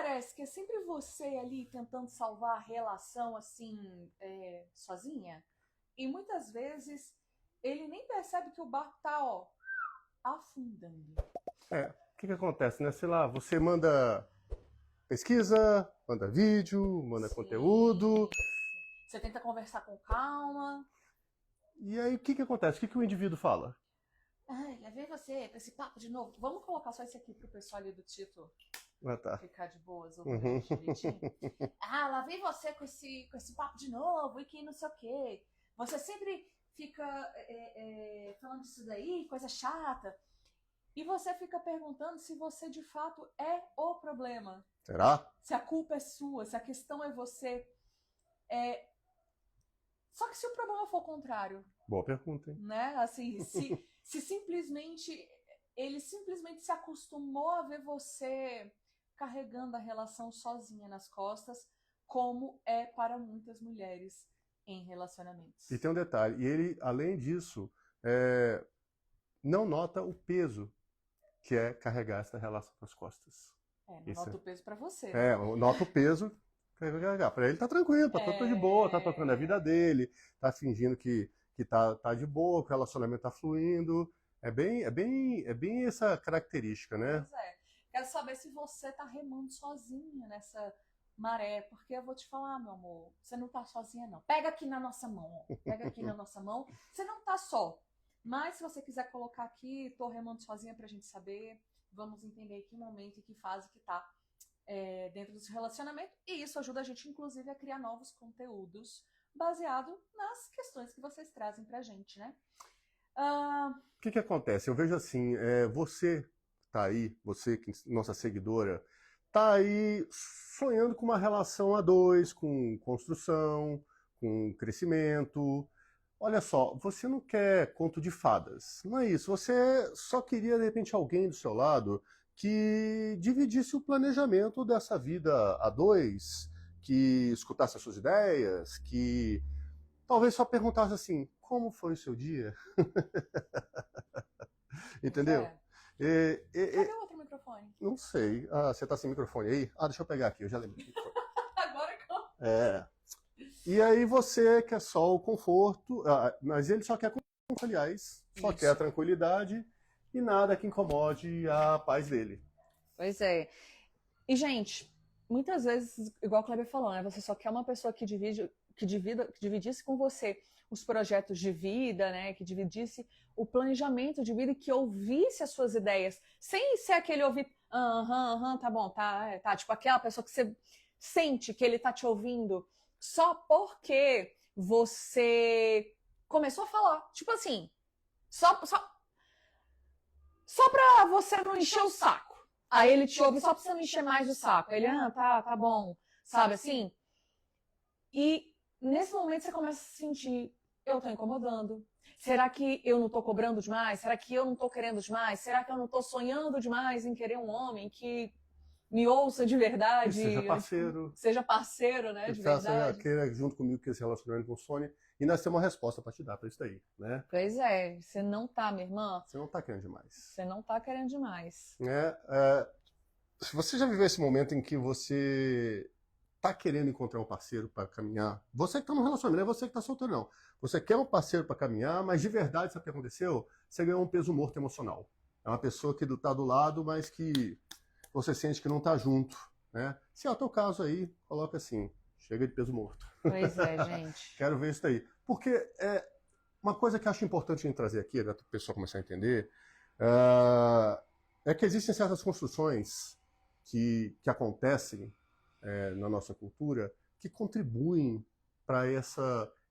parece que é sempre você ali tentando salvar a relação assim, sozinha? E muitas vezes ele nem percebe que o barco tá, ó, afundando. O que acontece, né? Sei lá, você manda pesquisa, manda vídeo, manda conteúdo, Sim. Você tenta conversar com calma. e aí o que acontece? O que o indivíduo fala? Ai, lá vem você com esse papo de novo. Vamos colocar só esse aqui pro pessoal ali do título Ah, tá. ficar de boas, ouvindo a Uhum. gente direitinho. Ah, lá vem você com esse papo de novo e que não sei o quê. Você sempre fica falando disso daí, coisa chata. E você fica perguntando se você de fato é o problema. Será? Se a culpa é sua, se a questão é você. Só que se o problema for o contrário, Boa pergunta, hein? né? Assim, se simplesmente ele simplesmente se acostumou a ver você carregando a relação sozinha nas costas, como é para muitas mulheres em E relacionamentos. tem um detalhe, e ele, além disso, não nota o peso que é carregar essa relação nas costas. Não Isso nota o peso para você, né? nota o peso que é carregar. Para ele tá tranquilo, tá de boa, tá tocando a vida É... dele, tá fingindo que tá de boa, que o relacionamento tá fluindo. É bem essa característica, né? Pois é. Quero saber se você tá remando sozinha nessa maré, porque eu vou te falar, meu amor, você não tá sozinha, não. Pega aqui na nossa mão, ó. Pega aqui na nossa mão. Você não tá só. Mas se você quiser colocar aqui, tô remando sozinha pra gente saber. Vamos entender que momento e que fase que tá dentro do seu relacionamento. E isso ajuda a gente, inclusive, a criar novos conteúdos baseado nas questões que vocês trazem pra gente, né? Ah, O que acontece? Eu vejo assim, você tá aí, você, nossa seguidora, tá aí sonhando com uma relação a dois, com construção, com crescimento. Olha só, você não quer conto de fadas, não é isso. Você só queria, de repente, alguém do seu lado que dividisse o planejamento dessa vida a dois, que escutasse as suas ideias, que talvez só perguntasse assim, como foi o seu dia? pois Entendeu? é. E, e, Cadê e, o outro microfone? não sei. Ah, você tá sem microfone aí? Ah, deixa eu pegar aqui, eu já lembrei do microfone. Agora que eu... É. E aí você quer só o conforto, mas ele só quer conforto, aliás, só quer a Isso. tranquilidade e nada que incomode a paz dele. Pois é. E, gente, muitas vezes, igual o Kleber falou, né? Você só quer uma pessoa que dividisse com você os projetos de vida, né? Que dividisse o planejamento de vida e que ouvisse as suas ideias, sem ser aquele ouvir, aham, aham, tá bom, tá. Tipo aquela pessoa que você sente que ele tá te ouvindo só porque você começou a falar. Tipo assim, só, só, só pra você não encher o saco. Aí ele te ouve só pra você não encher mais o saco. Aí ele, tá bom. Sabe assim? E nesse momento você começa a se sentir, eu tô incomodando. Será que eu não tô cobrando demais? Será que eu não tô querendo demais? Será que eu não tô sonhando demais em querer um homem que me ouça de Que seja verdade, parceiro, seja parceiro, né, que de faça, verdade? queira junto comigo que esse relacionamento funcione. E nós temos uma resposta para te dar para isso daí, né? Pois é, você não tá, minha irmã. Você não tá querendo demais. Você não tá querendo demais. Né? Se você já viveu esse momento em que você tá querendo encontrar um parceiro para caminhar, você que tá no relacionamento, não é você que tá solteiro, não. Você quer um parceiro para caminhar, mas de verdade, sabe o que aconteceu? Você ganhou um peso morto emocional. É uma pessoa que tá do lado, mas que você sente que não tá junto, né? Se é o teu caso aí, coloca assim, chega de peso morto. Pois é, gente. Quero ver isso daí. Porque uma coisa que eu acho importante a gente trazer aqui, para a pessoa começar a entender, é que existem certas construções que acontecem na nossa cultura que contribuem para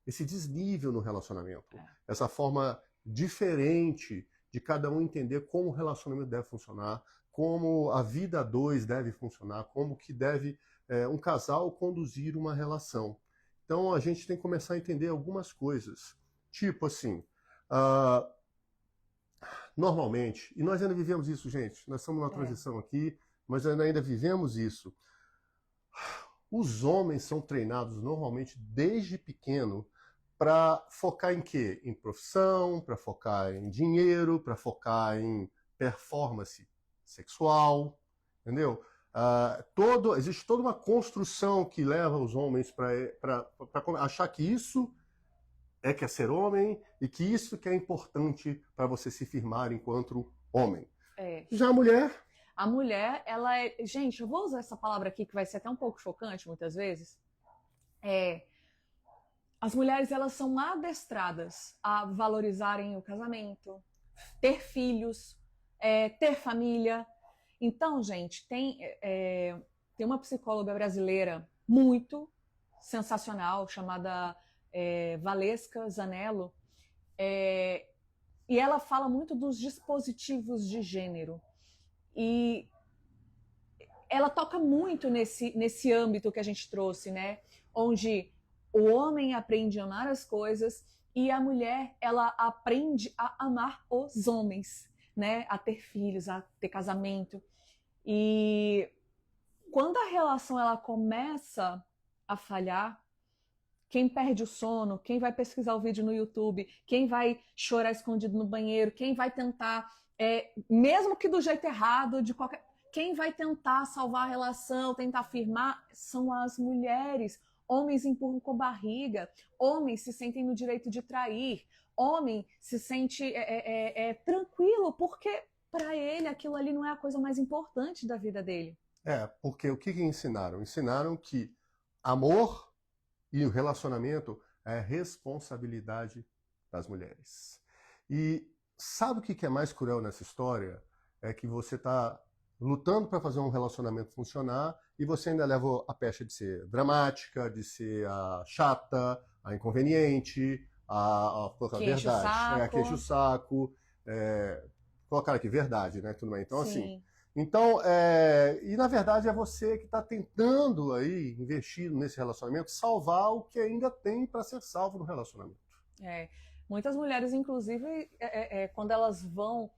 esse desnível no relacionamento. Essa forma diferente de cada um entender como o relacionamento deve funcionar, como a vida a dois deve funcionar, como que deve um casal conduzir uma relação. Então a gente tem que começar a entender algumas coisas. Tipo assim, uh, normalmente, e nós ainda vivemos isso, gente, nós estamos numa É. transição aqui, mas ainda vivemos isso. Os homens são treinados normalmente desde pequeno para focar em quê? Em profissão, para focar em dinheiro, para focar em performance sexual, entendeu? existe toda uma construção que leva os homens para achar que isso que é ser homem e que isso que é importante para você se firmar enquanto homem. Já a mulher... A mulher, ela é... Gente, eu vou usar essa palavra aqui que vai ser até um pouco chocante muitas vezes. As mulheres, elas são adestradas a valorizarem o casamento, ter filhos, ter família. Então, gente, tem uma psicóloga brasileira muito sensacional, chamada Valesca Zanello, e ela fala muito dos dispositivos de gênero. E ela toca muito nesse âmbito que a gente trouxe, né? Onde o homem aprende a amar as coisas e a mulher, ela aprende a amar os homens, né? A ter filhos, a ter casamento. E quando a relação ela começa a falhar, quem perde o sono, quem vai pesquisar o vídeo no YouTube, quem vai chorar escondido no banheiro, quem vai tentar, mesmo que do jeito errado, quem vai tentar salvar a relação, tentar afirmar, são as mulheres. Homens empurram com a barriga, homens se sentem no direito de trair, homem se sente tranquilo, porque para ele aquilo ali não é a coisa mais importante da vida dele. Porque o que ensinaram? Ensinaram que amor e o relacionamento é responsabilidade das mulheres. E sabe o que é mais cruel nessa história? É que você está lutando para fazer um relacionamento funcionar e você ainda leva a pecha de ser dramática, de ser a chata, a inconveniente, a colocar verdade, que enche o saco, colocar aqui verdade, né? Tudo bem. Então, Sim. assim, e na verdade é você que está tentando aí investir nesse relacionamento, salvar o que ainda tem para ser salvo no relacionamento. Muitas mulheres, inclusive, quando elas vão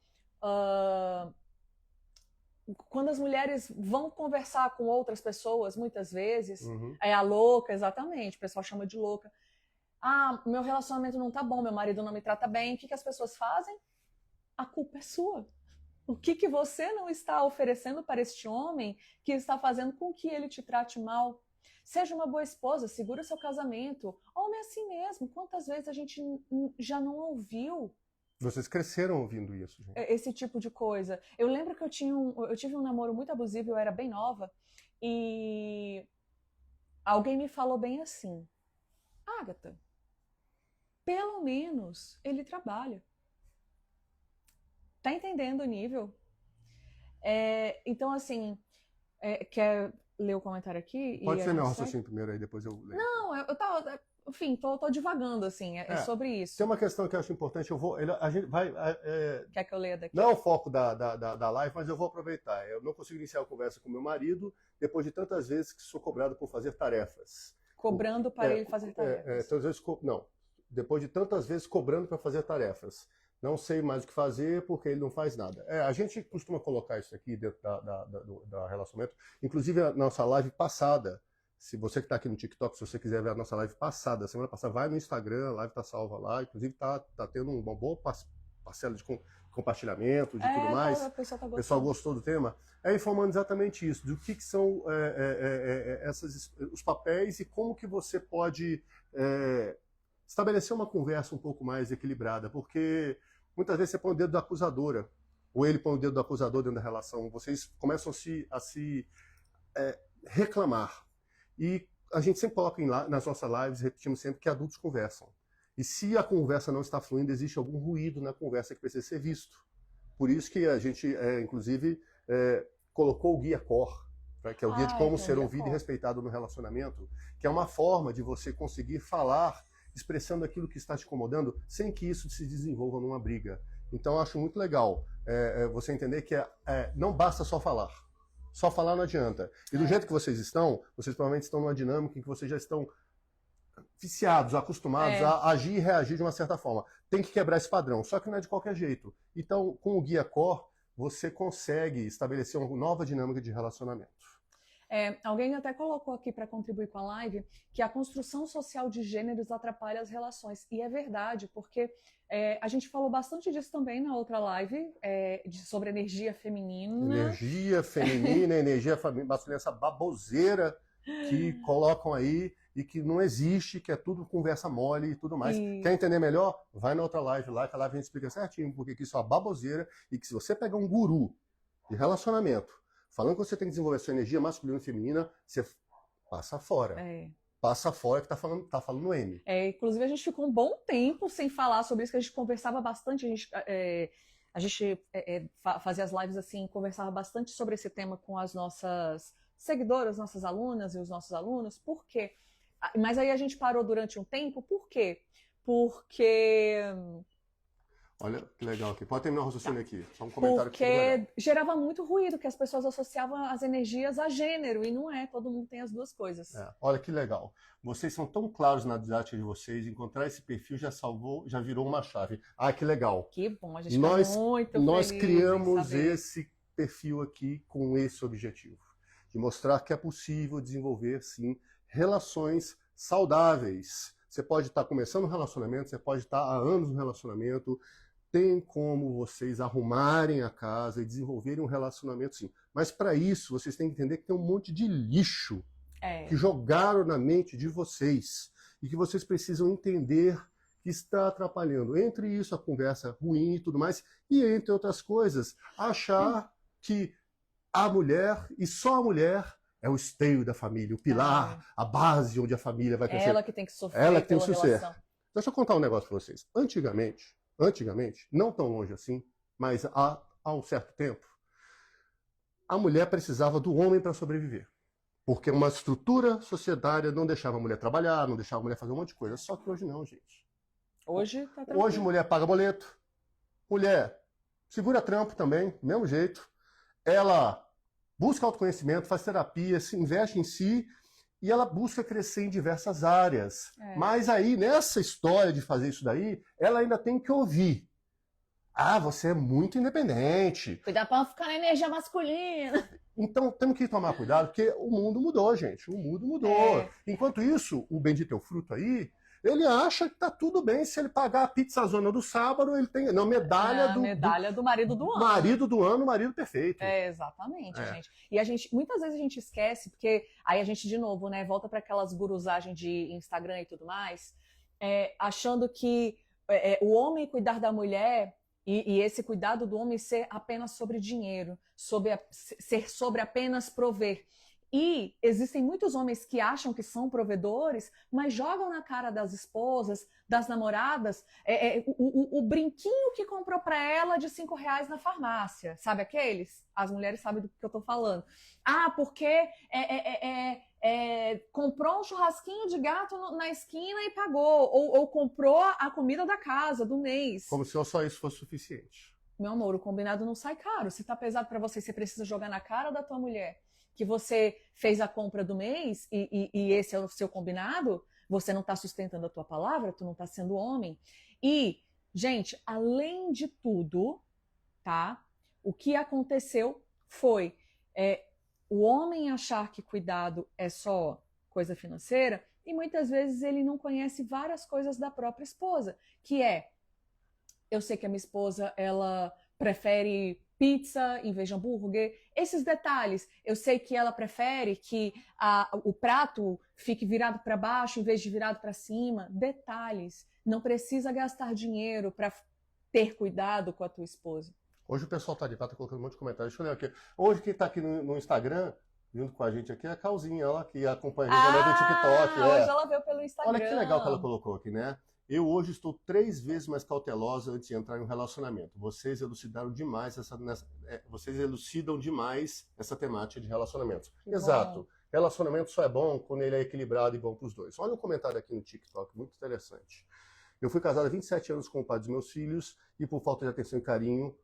quando as mulheres vão conversar com outras pessoas, muitas vezes, a louca, exatamente, o pessoal chama de louca. Meu relacionamento não tá bom, meu marido não me trata bem. O que as pessoas fazem? A culpa é sua. O que você não está oferecendo para este homem que está fazendo com que ele te trate mal? Seja uma boa esposa, segura seu casamento. Homem é assim mesmo. Quantas vezes a gente já não ouviu? Vocês cresceram ouvindo isso, gente. Esse tipo de coisa. Eu lembro que eu tive um namoro muito abusivo, eu era bem nova, e alguém me falou bem assim: Agatha, pelo menos ele trabalha. Tá entendendo o nível? Então, assim, quer ler o comentário aqui? Pode ser meu raciocínio primeiro, aí depois eu leio. Não, eu tava... Enfim, tô divagando, assim, sobre isso. Tem uma questão que eu acho importante, a gente vai... Quer que eu leia daqui? Não é o foco da live, mas eu vou aproveitar. Eu não consigo iniciar a conversa com meu marido depois de tantas vezes que sou cobrado por fazer tarefas. Cobrando para ele fazer tarefas. Depois de tantas vezes cobrando para fazer tarefas. Não sei mais o que fazer porque ele não faz nada. A gente costuma colocar isso aqui dentro da relacionamento. Inclusive, a nossa live passada, se você que está aqui no TikTok, se você quiser ver a nossa live passada, semana passada, vai no Instagram, a live está salva lá. Inclusive, está tendo uma boa parcela de compartilhamento, de tudo mais. O pessoal gostou do tema. Informando exatamente isso, do que são os papéis e como que você pode estabelecer uma conversa um pouco mais equilibrada, porque muitas vezes você põe o dedo da acusadora, ou ele põe o dedo do acusador dentro da relação, vocês começam a se reclamar. E a gente sempre coloca nas nossas lives, repetimos sempre, que adultos conversam. E se a conversa não está fluindo, existe algum ruído na conversa que precisa ser visto. Por isso que a gente, inclusive, colocou o Guia Core, que é o guia de como ser ouvido e respeitado no relacionamento, que é uma forma de você conseguir falar expressando aquilo que está te incomodando, sem que isso se desenvolva numa briga. Então, eu acho muito legal você entender que não basta só falar. Só falar não adianta. E do jeito que vocês provavelmente estão numa dinâmica em que vocês já estão viciados, acostumados a agir e reagir de uma certa forma. Tem que quebrar esse padrão, só que não é de qualquer jeito. Então, com o Guia Core, você consegue estabelecer uma nova dinâmica de relacionamento. Alguém até colocou aqui para contribuir com a live que a construção social de gêneros atrapalha as relações. E é verdade, porque a gente falou bastante disso também na outra live, sobre energia feminina. Energia feminina, energia masculina, essa baboseira que colocam aí e que não existe, que é tudo conversa mole e tudo mais. Quer entender melhor? Vai na outra live lá, que a live a gente explica certinho porque isso é uma baboseira e que se você pegar um guru de relacionamento falando que você tem que desenvolver a sua energia masculina e feminina, você passa fora. Passa fora que tá falando M. Inclusive, a gente ficou um bom tempo sem falar sobre isso, que a gente conversava bastante, a gente fazia as lives assim, conversava bastante sobre esse tema com as nossas seguidoras, nossas alunas e os nossos alunos. Por quê? Mas aí a gente parou durante um tempo, por quê? Porque... Olha que legal aqui. Pode terminar o raciocínio aqui. Só um comentário porque gerava muito ruído, que as pessoas associavam as energias a gênero, e não é, todo mundo tem as duas coisas. Olha que legal. Vocês são tão claros na didática de vocês, encontrar esse perfil já virou uma chave. Ah, que legal. Que bom, a gente fica muito feliz. Nós criamos esse perfil aqui com esse objetivo, de mostrar que é possível desenvolver, sim, relações saudáveis. Você pode estar começando um relacionamento, você pode estar há anos no relacionamento, tem como vocês arrumarem a casa e desenvolverem um relacionamento, sim. Mas para isso, vocês têm que entender que tem um monte de lixo que jogaram na mente de vocês e que vocês precisam entender que está atrapalhando. Entre isso, a conversa ruim e tudo mais, e entre outras coisas, achar que a mulher, e só a mulher, é o esteio da família, o pilar, a base onde a família vai crescer. Ela que tem que sofrer Ela que tem pela que sofrer. relação. Deixa eu contar um negócio para vocês. Antigamente, não tão longe assim, mas há um certo tempo, a mulher precisava do homem para sobreviver. Porque uma estrutura societária não deixava a mulher trabalhar, não deixava a mulher fazer um monte de coisa. Só que hoje não, gente. Hoje tá tranquilo. Hoje mulher paga boleto, mulher segura trampo também, do mesmo jeito. Ela busca autoconhecimento, faz terapia, se investe em si e ela busca crescer em diversas áreas. Mas aí, nessa história de fazer isso daí, ela ainda tem que ouvir. Ah, você é muito independente. Cuidar pra não ficar na energia masculina. Então, temos que tomar cuidado, porque o mundo mudou, gente. O mundo mudou. Enquanto isso, o bendito é o fruto aí, ele acha que tá tudo bem se ele pagar a pizzazona do sábado, ele tem medalha do marido do ano. Marido do ano, marido perfeito. Exatamente, gente. E muitas vezes a gente esquece, porque aí a gente, de novo, né, volta para aquelas gurusagens de Instagram e tudo mais, achando que o homem cuidar da mulher e esse cuidado do homem ser apenas sobre dinheiro, ser sobre apenas prover. E existem muitos homens que acham que são provedores, mas jogam na cara das esposas, das namoradas, o brinquinho que comprou para ela de R$5 na farmácia. Sabe aqueles? As mulheres sabem do que eu tô falando. Ah, porque comprou um churrasquinho de gato na esquina e pagou. Ou comprou a comida da casa, do mês. Como se só isso fosse suficiente. Meu amor, o combinado não sai caro. Se tá pesado para você, você precisa jogar na cara da tua mulher que você fez a compra do mês e esse é o seu combinado, você não está sustentando a tua palavra, tu não está sendo homem. E, gente, além de tudo, tá? O que aconteceu foi o homem achar que cuidado é só coisa financeira e muitas vezes ele não conhece várias coisas da própria esposa, que eu sei que a minha esposa, ela prefere pizza em vez de hambúrguer, esses detalhes. Eu sei que ela prefere que o prato fique virado para baixo em vez de virado para cima. Detalhes. Não precisa gastar dinheiro para ter cuidado com a tua esposa. Hoje o pessoal tá colocando um monte de comentários. Deixa eu ler aqui. Hoje quem tá aqui no Instagram, junto com a gente aqui, é a Calzinha, ela que acompanha a gente do TikTok. Hoje ela veio pelo Instagram. Olha que legal que ela colocou aqui, né? Eu hoje estou 3 vezes mais cautelosa antes de entrar em um relacionamento. Vocês elucidam demais essa temática de relacionamentos. Exato. Relacionamento só é bom quando ele é equilibrado e bom para os dois. Olha um comentário aqui no TikTok, muito interessante. Eu fui casado há 27 anos com o pai dos meus filhos e por falta de atenção e carinho,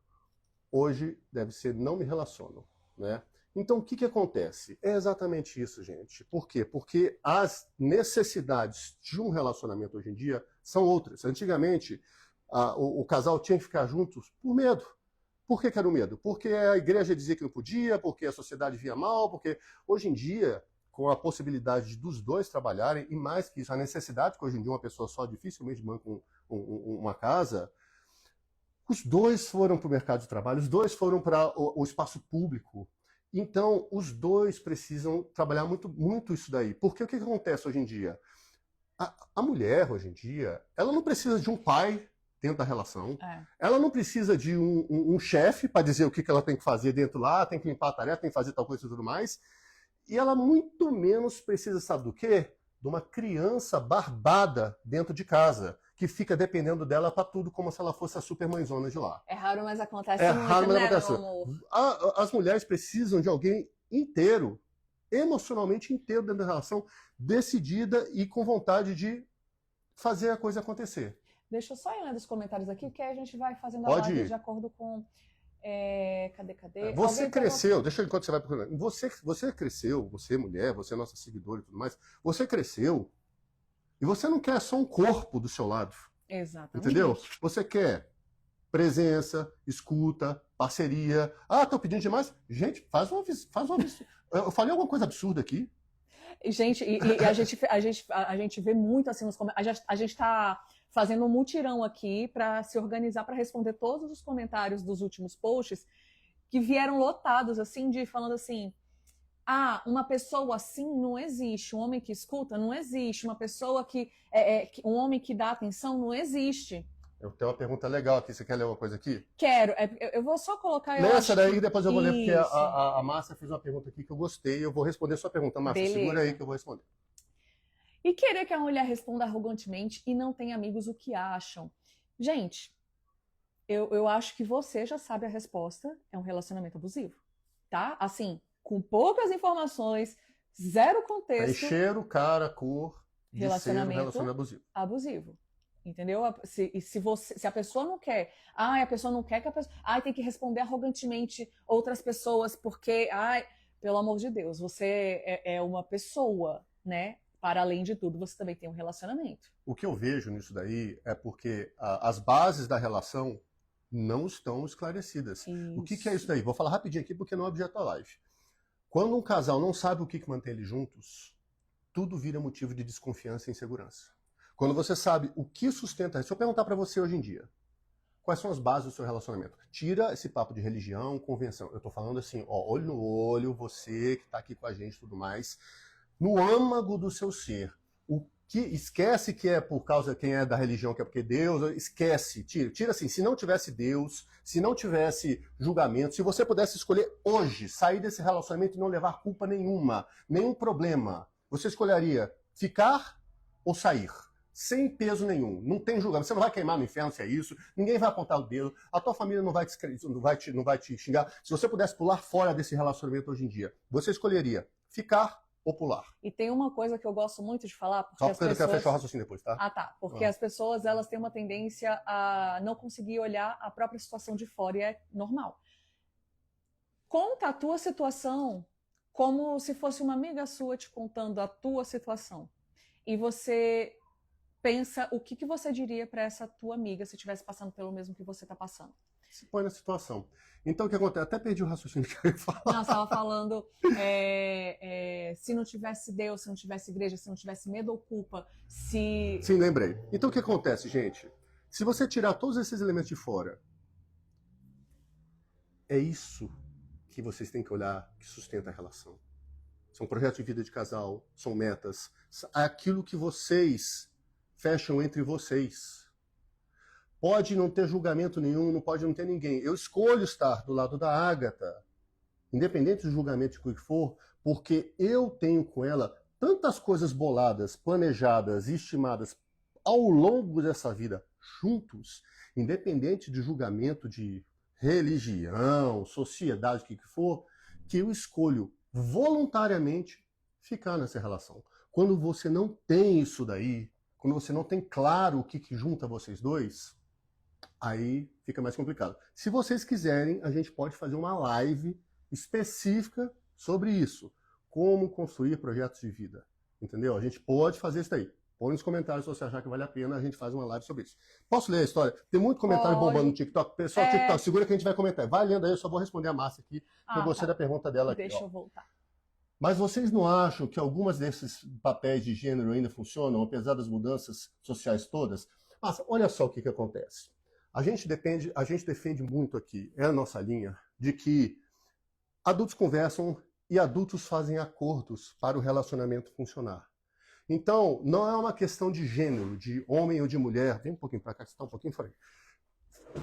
hoje deve ser não me relaciono, né? Então, o que acontece? É exatamente isso, gente. Por quê? Porque as necessidades de um relacionamento hoje em dia são outras. Antigamente, o casal tinha que ficar juntos por medo. Por que era o medo? Porque a igreja dizia que não podia, porque a sociedade via mal, porque hoje em dia, com a possibilidade dos dois trabalharem, e mais que isso, a necessidade que hoje em dia uma pessoa só dificilmente banca uma casa, os dois foram para o mercado de trabalho, os dois foram para o espaço público. Então, os dois precisam trabalhar muito, muito isso daí. Porque o que acontece hoje em dia? A mulher, hoje em dia, ela não precisa de um pai dentro da relação. Ela não precisa de um chefe para dizer o que ela tem que fazer dentro lá, tem que limpar a tarefa, tem que fazer tal coisa e tudo mais. E ela muito menos precisa, sabe do quê? De uma criança barbada dentro de casa, que fica dependendo dela para tudo, como se ela fosse a super mãezona de lá. É raro, mas acontece muito, raro, mas né, acontece. meu amor? As mulheres precisam de alguém inteiro, emocionalmente inteiro dentro da relação, decidida e com vontade de fazer a coisa acontecer. Deixa eu só ir lendo os comentários aqui, que aí a gente vai fazendo a Pode live ir. de acordo com... Cadê? Você Alguém cresceu, deixa eu enquanto você vai procurando. Você cresceu, você mulher, você é nossa seguidora e tudo mais. Você cresceu e você não quer só um corpo do seu lado. Exatamente. Entendeu? Você quer presença, escuta, parceria. Ah, tô pedindo demais? Gente, faz uma. Eu falei alguma coisa absurda aqui? Gente, a gente vê muito assim nos comentários. A gente está fazendo um mutirão aqui para se organizar para responder todos os comentários dos últimos posts que vieram lotados, assim, falando assim: ah, uma pessoa assim não existe, um homem que escuta não existe, uma pessoa um homem que dá atenção não existe. Eu tenho uma pergunta legal aqui. Você quer ler uma coisa aqui? Quero. Eu vou só colocar... Lê essa daí e depois eu vou ler, porque a Márcia fez uma pergunta aqui que eu gostei. Eu vou responder a sua pergunta. Márcia, beleza. Segura aí que eu vou responder. E querer que a mulher responda arrogantemente e não tem amigos o que acham. Gente, eu acho que você já sabe a resposta. É um relacionamento abusivo. Tá? Assim, com poucas informações, zero contexto. É cheiro, cara, cor, relacionamento abusivo. Entendeu? Se a pessoa não quer, a pessoa não quer que a pessoa, tem que responder arrogantemente outras pessoas porque, pelo amor de Deus, você é uma pessoa, né? Para além de tudo, você também tem um relacionamento. O que eu vejo nisso daí é porque as bases da relação não estão esclarecidas. Isso. O que é isso daí? Vou falar rapidinho aqui porque não é objeto da live. Quando um casal não sabe o que mantém eles juntos, tudo vira motivo de desconfiança e insegurança. Quando você sabe o que sustenta... Se eu perguntar para você hoje em dia, quais são as bases do seu relacionamento? Tira esse papo de religião, convenção. Eu tô falando assim, olho no olho, você que tá aqui com a gente e tudo mais, no âmago do seu ser. Esquece que é por causa quem é da religião, que é porque Deus... Esquece, tira assim, se não tivesse Deus, se não tivesse julgamento, se você pudesse escolher hoje, sair desse relacionamento e não levar culpa nenhuma, nenhum problema, você escolheria ficar ou sair? Sem peso nenhum, não tem julgamento. Você não vai queimar no inferno se é isso, ninguém vai apontar o dedo, a tua família não vai te xingar. Se você pudesse pular fora desse relacionamento hoje em dia, você escolheria ficar ou pular? E tem uma coisa que eu gosto muito de falar, porque só porque eu quero fechar o raciocínio depois, tá? Tá. Porque as pessoas, elas têm uma tendência a não conseguir olhar a própria situação de fora, e é normal. Conta a tua situação como se fosse uma amiga sua te contando a tua situação. E você pensa o que você diria para essa tua amiga se estivesse passando pelo mesmo que você está passando. Se põe na situação. Então o que acontece? Até perdi o raciocínio que eu ia falar. Não, você estava falando se não tivesse Deus, se não tivesse igreja, se não tivesse medo ou culpa, se... Sim, lembrei. Então o que acontece, gente? Se você tirar todos esses elementos de fora, é isso que vocês têm que olhar que sustenta a relação. São projetos de vida de casal, são metas, é aquilo que vocês fecham entre vocês. Pode não ter julgamento nenhum, não pode não ter ninguém. Eu escolho estar do lado da Ágata, independente do julgamento que for, porque eu tenho com ela tantas coisas boladas, planejadas e estimadas ao longo dessa vida juntos, independente de julgamento de religião, sociedade, o que for, que eu escolho voluntariamente ficar nessa relação. Quando você não tem isso daí, quando você não tem claro o que junta vocês dois, aí fica mais complicado. Se vocês quiserem, a gente pode fazer uma live específica sobre isso. Como construir projetos de vida. Entendeu? A gente pode fazer isso daí. Põe nos comentários se você achar que vale a pena, a gente faz uma live sobre isso. Posso ler a história? Tem muito comentário bombando no TikTok. Pessoal, TikTok, segura que a gente vai comentar. Vai lendo aí, eu só vou responder a Márcia aqui, porque eu gostei da pergunta dela aqui. Deixa eu voltar. Mas vocês não acham que algumas desses papéis de gênero ainda funcionam, apesar das mudanças sociais todas? Mas olha só o que acontece. A gente defende muito aqui, é a nossa linha, de que adultos conversam e adultos fazem acordos para o relacionamento funcionar. Então, não é uma questão de gênero, de homem ou de mulher. Vem um pouquinho para cá, que você está um pouquinho fora.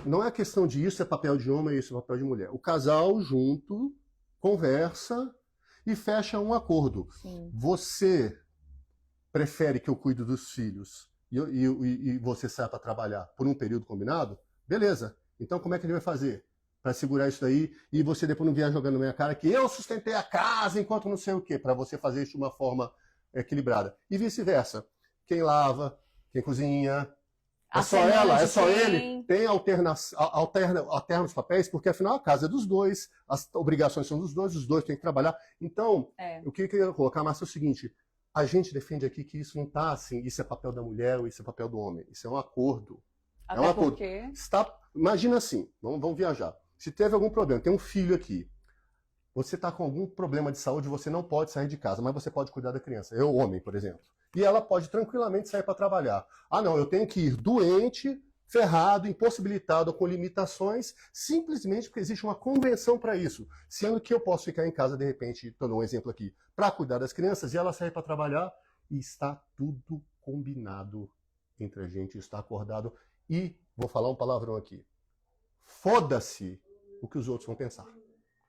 Não é questão de isso é papel de homem e isso é papel de mulher. O casal junto conversa e fecha um acordo. Sim. Você prefere que eu cuide dos filhos e você saia para trabalhar por um período combinado? Beleza. Então, como é que ele vai fazer para segurar isso daí e você depois não vier jogando na minha cara que eu sustentei a casa enquanto não sei o quê, para você fazer isso de uma forma equilibrada. E vice-versa. Quem lava, quem cozinha, é só ela, é só ele. Tem alterna os papéis, porque afinal a casa é dos dois, as obrigações são dos dois têm que trabalhar. Então, o que eu queria colocar, Márcia, é o seguinte, a gente defende aqui que isso não está assim, isso é papel da mulher ou isso é papel do homem. Isso é um acordo. Até é um acordo. Porque... Imagina assim, vamos viajar. Se teve algum problema, tem um filho aqui, você está com algum problema de saúde, você não pode sair de casa, mas você pode cuidar da criança. Eu, homem, por exemplo. E ela pode tranquilamente sair para trabalhar. Ah, não, eu tenho que ir doente, ferrado, impossibilitado, com limitações, simplesmente porque existe uma convenção para isso. Sendo que eu posso ficar em casa, de repente, estou dando um exemplo aqui, para cuidar das crianças, e ela sair para trabalhar, e está tudo combinado entre a gente, está acordado. E, vou falar um palavrão aqui, foda-se o que os outros vão pensar.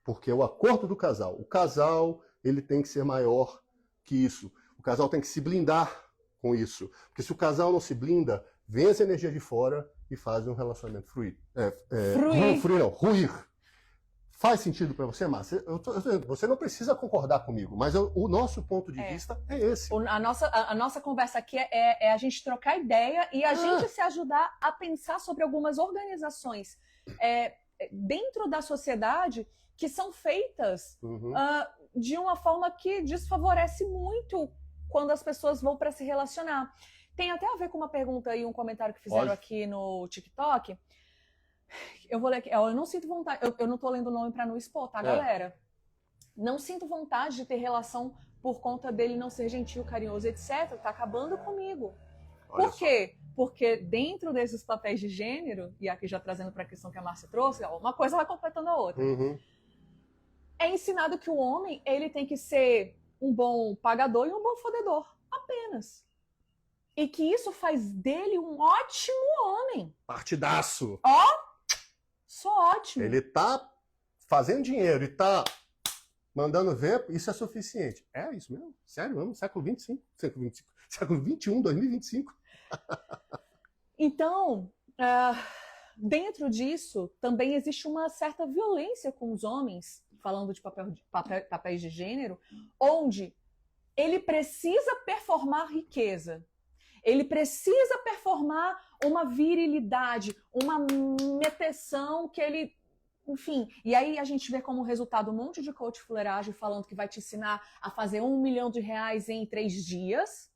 Porque é o acordo do casal. O casal, ele tem que ser maior que isso. O casal tem que se blindar com isso. Porque se o casal não se blinda, vem essa energia de fora e faz um relacionamento ruir. Faz sentido para você, Márcia? Você não precisa concordar comigo, mas o nosso ponto de vista é esse. A nossa conversa aqui é a gente trocar ideia e a gente se ajudar a pensar sobre algumas organizações dentro da sociedade que são feitas de uma forma que desfavorece muito quando as pessoas vão para se relacionar. Tem até a ver com uma pergunta e um comentário que fizeram aqui no TikTok. Eu vou ler aqui. Eu não sinto vontade. Eu não tô lendo o nome para não expor, tá, galera? Não sinto vontade de ter relação por conta dele não ser gentil, carinhoso, etc. Tá acabando comigo. Por quê? Porque dentro desses papéis de gênero, e aqui já trazendo para a questão que a Márcia trouxe, uma coisa vai completando a outra. É ensinado que o homem ele tem que ser um bom pagador e um bom fodedor. Apenas. E que isso faz dele um ótimo homem. Partidaço. Sou ótimo. Ele tá fazendo dinheiro e tá mandando ver, isso é suficiente. É isso mesmo? Sério mesmo? Século XXI, 2025. Então, dentro disso, também existe uma certa violência com os homens, falando de papéis de gênero, onde ele precisa performar riqueza. Ele precisa performar uma virilidade, uma meteção que ele... Enfim, e aí a gente vê como resultado um monte de coach fuleiragem falando que vai te ensinar a fazer R$1 milhão em 3 dias.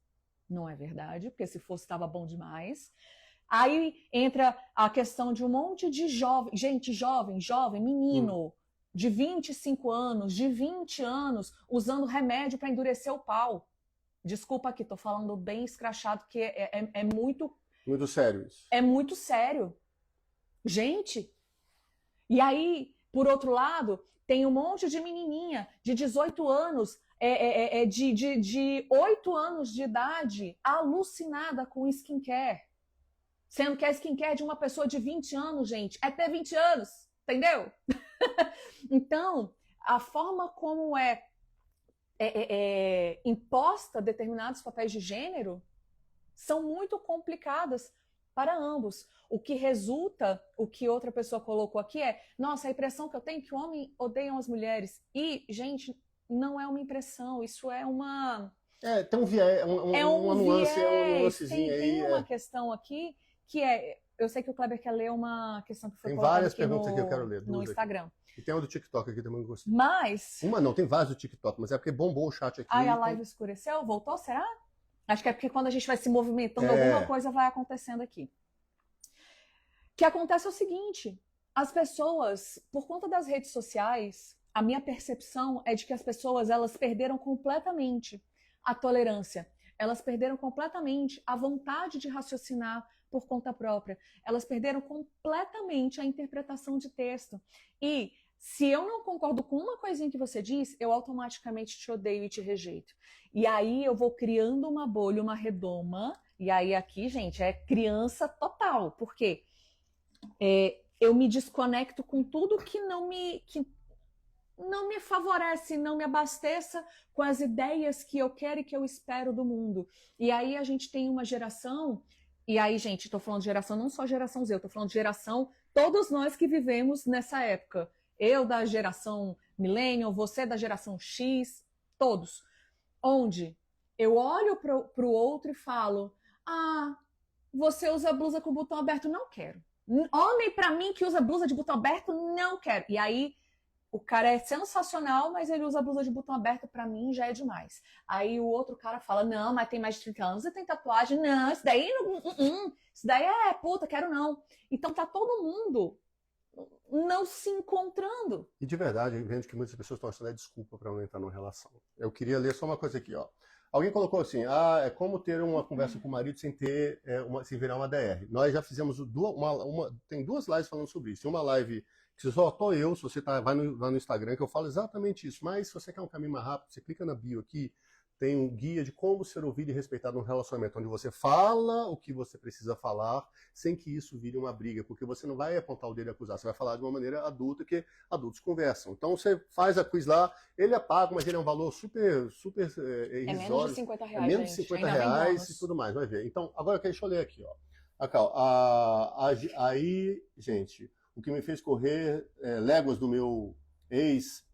Não é verdade, porque se fosse estava bom demais. Aí entra a questão de um monte de jovem, menino, de 25 anos, de 20 anos, usando remédio para endurecer o pau. Desculpa aqui, tô falando bem escrachado, que é muito... Muito sério isso. É muito sério. Gente, e aí, por outro lado, tem um monte de menininha de 18 anos, de 8 anos de idade, alucinada com skincare. Sendo que a skincare de uma pessoa de 20 anos, gente, é ter 20 anos, entendeu? Então, a forma como imposta determinados papéis de gênero são muito complicadas para ambos. O que resulta, o que outra pessoa colocou aqui nossa, a impressão que eu tenho é que o homem odeia as mulheres. E, gente, não é uma impressão, isso é uma... tem um viés, uma nuancezinha aí. Tem uma questão aqui que eu sei que o Kleber quer ler uma questão que foi colocada. Tem várias perguntas que eu quero ler. No Instagram. Aqui. E tem uma do TikTok aqui também que eu gostei. Mas... Uma não, tem várias do TikTok, mas é porque bombou o chat aqui. A live escureceu? Voltou, será? Acho que é porque quando a gente vai se movimentando, alguma coisa vai acontecendo aqui. O que acontece é o seguinte, as pessoas, por conta das redes sociais, a minha percepção é de que as pessoas, elas perderam completamente a tolerância. Elas perderam completamente a vontade de raciocinar por conta própria. Elas perderam completamente a interpretação de texto. E se eu não concordo com uma coisinha que você diz, eu automaticamente te odeio e te rejeito. E aí eu vou criando uma bolha, uma redoma. E aí aqui, gente, é criança total. Por quê? Eu me desconecto com tudo que não me favorece, não me abasteça com as ideias que eu quero e que eu espero do mundo. E aí a gente tem uma geração, e aí, gente, estou falando de geração, não só geração Z, eu estou falando de geração, todos nós que vivemos nessa época. Eu da geração Millennial, você da geração X, todos. Onde eu olho para o outro e falo, você usa blusa com botão aberto? Não quero. Homem para mim que usa blusa de botão aberto, não quero. E aí o cara é sensacional, mas ele usa blusa de botão aberto, pra mim já é demais. Aí o outro cara fala, não, mas tem mais de 30 anos e tem tatuagem. Não, isso daí isso daí é puta, quero não. Então tá todo mundo não se encontrando. E de verdade, eu vejo que muitas pessoas estão achando desculpa para não entrar numa relação. Eu queria ler só uma coisa aqui, ó. Alguém colocou assim, é como ter uma conversa com o marido sem ter sem virar uma DR. Nós já fizemos tem 2 lives falando sobre isso. Uma live que só tô eu, se você vai no Instagram, que eu falo exatamente isso. Mas se você quer um caminho mais rápido, você clica na bio aqui, tem um guia de como ser ouvido e respeitado num relacionamento, onde você fala o que você precisa falar, sem que isso vire uma briga, porque você não vai apontar o dedo e acusar, você vai falar de uma maneira adulta, que adultos conversam. Então você faz a quiz lá, ele é pago, mas ele é um valor super irrisório. É menos de 50 reais, é menos de 50 reais e tudo mais, vai ver. Então, agora deixa eu ler aqui, ó. Aí, gente, o que me fez correr léguas do meu ex,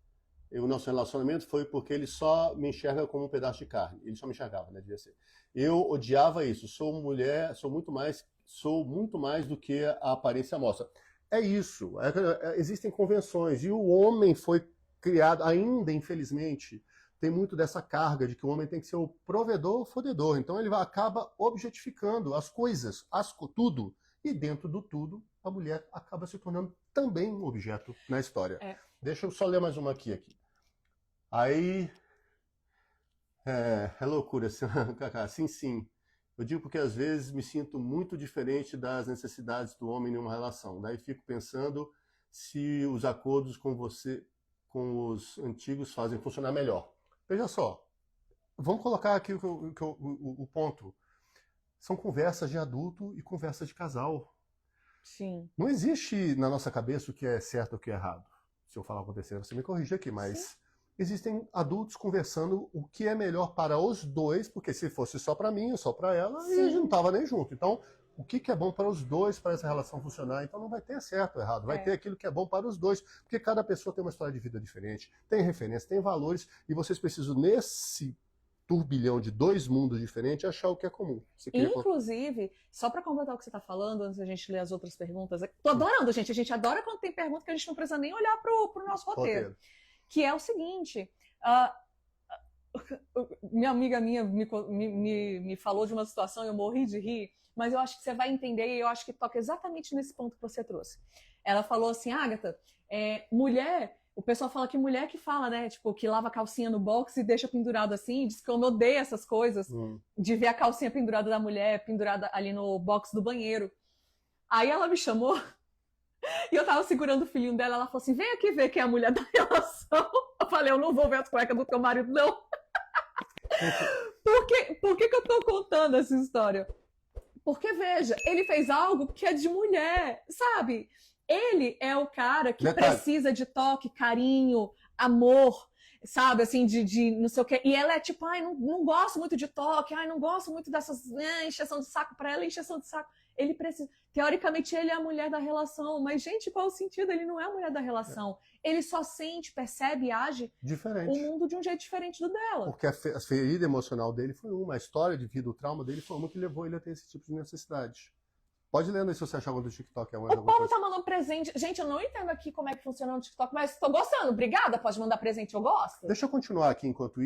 o nosso relacionamento, foi porque ele só me enxerga como um pedaço de carne. Ele só me enxergava, né? Devia ser. Eu odiava isso. Sou mulher, sou muito mais do que a aparência mostra. É isso. Existem convenções. E o homem foi criado, ainda, infelizmente, tem muito dessa carga de que o homem tem que ser o provedor, o fodedor. Então ele acaba objetificando as coisas, tudo. E dentro do tudo, a mulher acaba se tornando também um objeto na história. Deixa eu só ler mais uma aqui. Aí, é loucura, Cacá. Sim. Eu digo porque às vezes me sinto muito diferente das necessidades do homem em uma relação. Daí fico pensando se os acordos com os antigos fazem funcionar melhor. Veja só, vamos colocar aqui o ponto. São conversas de adulto e conversas de casal. Sim. Não existe na nossa cabeça o que é certo ou o que é errado. Se eu falar acontecer, você me corrige aqui, mas... Sim. Existem adultos conversando o que é melhor para os dois, porque se fosse só para mim ou só para ela, a gente não estava nem junto. Então, o que é bom para os dois, para essa relação funcionar? Então não vai ter certo ou errado, vai ter aquilo que é bom para os dois, porque cada pessoa tem uma história de vida diferente, tem referência, tem valores, e vocês precisam, nesse turbilhão de 2 mundos diferentes, achar o que é comum. Inclusive, só para completar o que você está falando, antes da gente ler as outras perguntas, tô adorando, gente, a gente adora quando tem pergunta que a gente não precisa nem olhar pro nosso roteiro. Que é o seguinte, minha amiga me falou de uma situação e eu morri de rir, mas eu acho que você vai entender e eu acho que toca exatamente nesse ponto que você trouxe. Ela falou assim, Agatha, mulher, o pessoal fala que mulher que fala, né, tipo, que lava a calcinha no box e deixa pendurado assim, diz que eu odeio essas coisas, de ver a calcinha pendurada da mulher, pendurada ali no box do banheiro. Aí ela me chamou... E eu tava segurando o filhinho dela, ela falou assim, vem aqui ver quem é a mulher da relação. Eu falei, eu não vou ver as cuecas do teu marido, não. Por que eu tô contando essa história? Porque, veja, ele fez algo que é de mulher, sabe? Ele é o cara que precisa de toque, carinho, amor, sabe, assim, de não sei o quê. E ela é tipo, não gosto muito de toque, não gosto muito dessas encheção de saco. Pra ela, encheção de saco. Ele precisa... Teoricamente, ele é a mulher da relação, mas, gente, qual o sentido? Ele não é a mulher da relação. Ele só sente, percebe e age o mundo de um jeito diferente do dela. Porque a ferida emocional dele foi uma, a história de vida, o trauma dele foi uma que levou ele a ter esse tipo de necessidade. Pode ler se você achar algum do TikTok. O povo tá mandando presente. Gente, eu não entendo aqui como é que funciona no TikTok, mas tô gostando. Obrigada, pode mandar presente, eu gosto. Deixa eu continuar aqui enquanto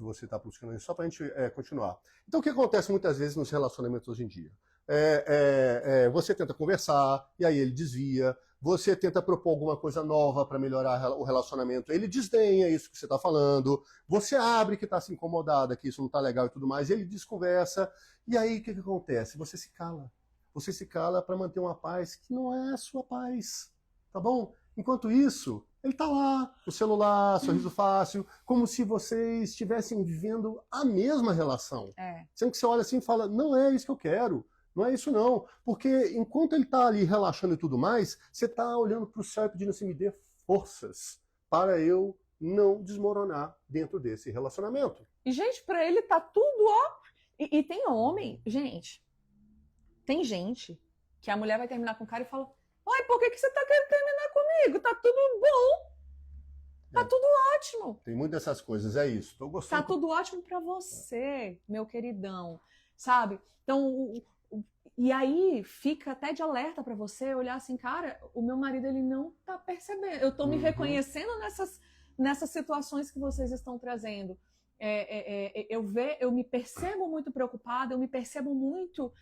você está buscando isso, só pra gente continuar. Então, o que acontece muitas vezes nos relacionamentos hoje em dia? Você tenta conversar, e aí ele desvia. Você tenta propor alguma coisa nova para melhorar o relacionamento, ele desdenha isso que você está falando. Você abre que está se incomodada, que isso não está legal e tudo mais, ele desconversa. E aí, o que acontece? Você se cala. Você se cala para manter uma paz que não é a sua paz, tá bom? Enquanto isso, ele tá lá, o celular, sorriso fácil, como se vocês estivessem vivendo a mesma relação. Sendo que você olha assim e fala, não é isso que eu quero, não é isso não. Porque enquanto ele tá ali relaxando e tudo mais, você tá olhando pro céu e pedindo assim, me dê forças para eu não desmoronar dentro desse relacionamento. E, gente, pra ele tá tudo, ó. E tem homem, gente... Tem gente que a mulher vai terminar com o cara e fala, ai, por que você tá querendo terminar comigo? Tá tudo bom. Tá tudo ótimo. Tem muitas dessas coisas, é isso. Tô gostando. Tá tudo ótimo pra você, meu queridão. Sabe? Então, e aí fica até de alerta pra você olhar assim, cara, o meu marido, ele não tá percebendo. Eu tô me reconhecendo nessas situações que vocês estão trazendo. Eu me percebo muito preocupada, eu me percebo muito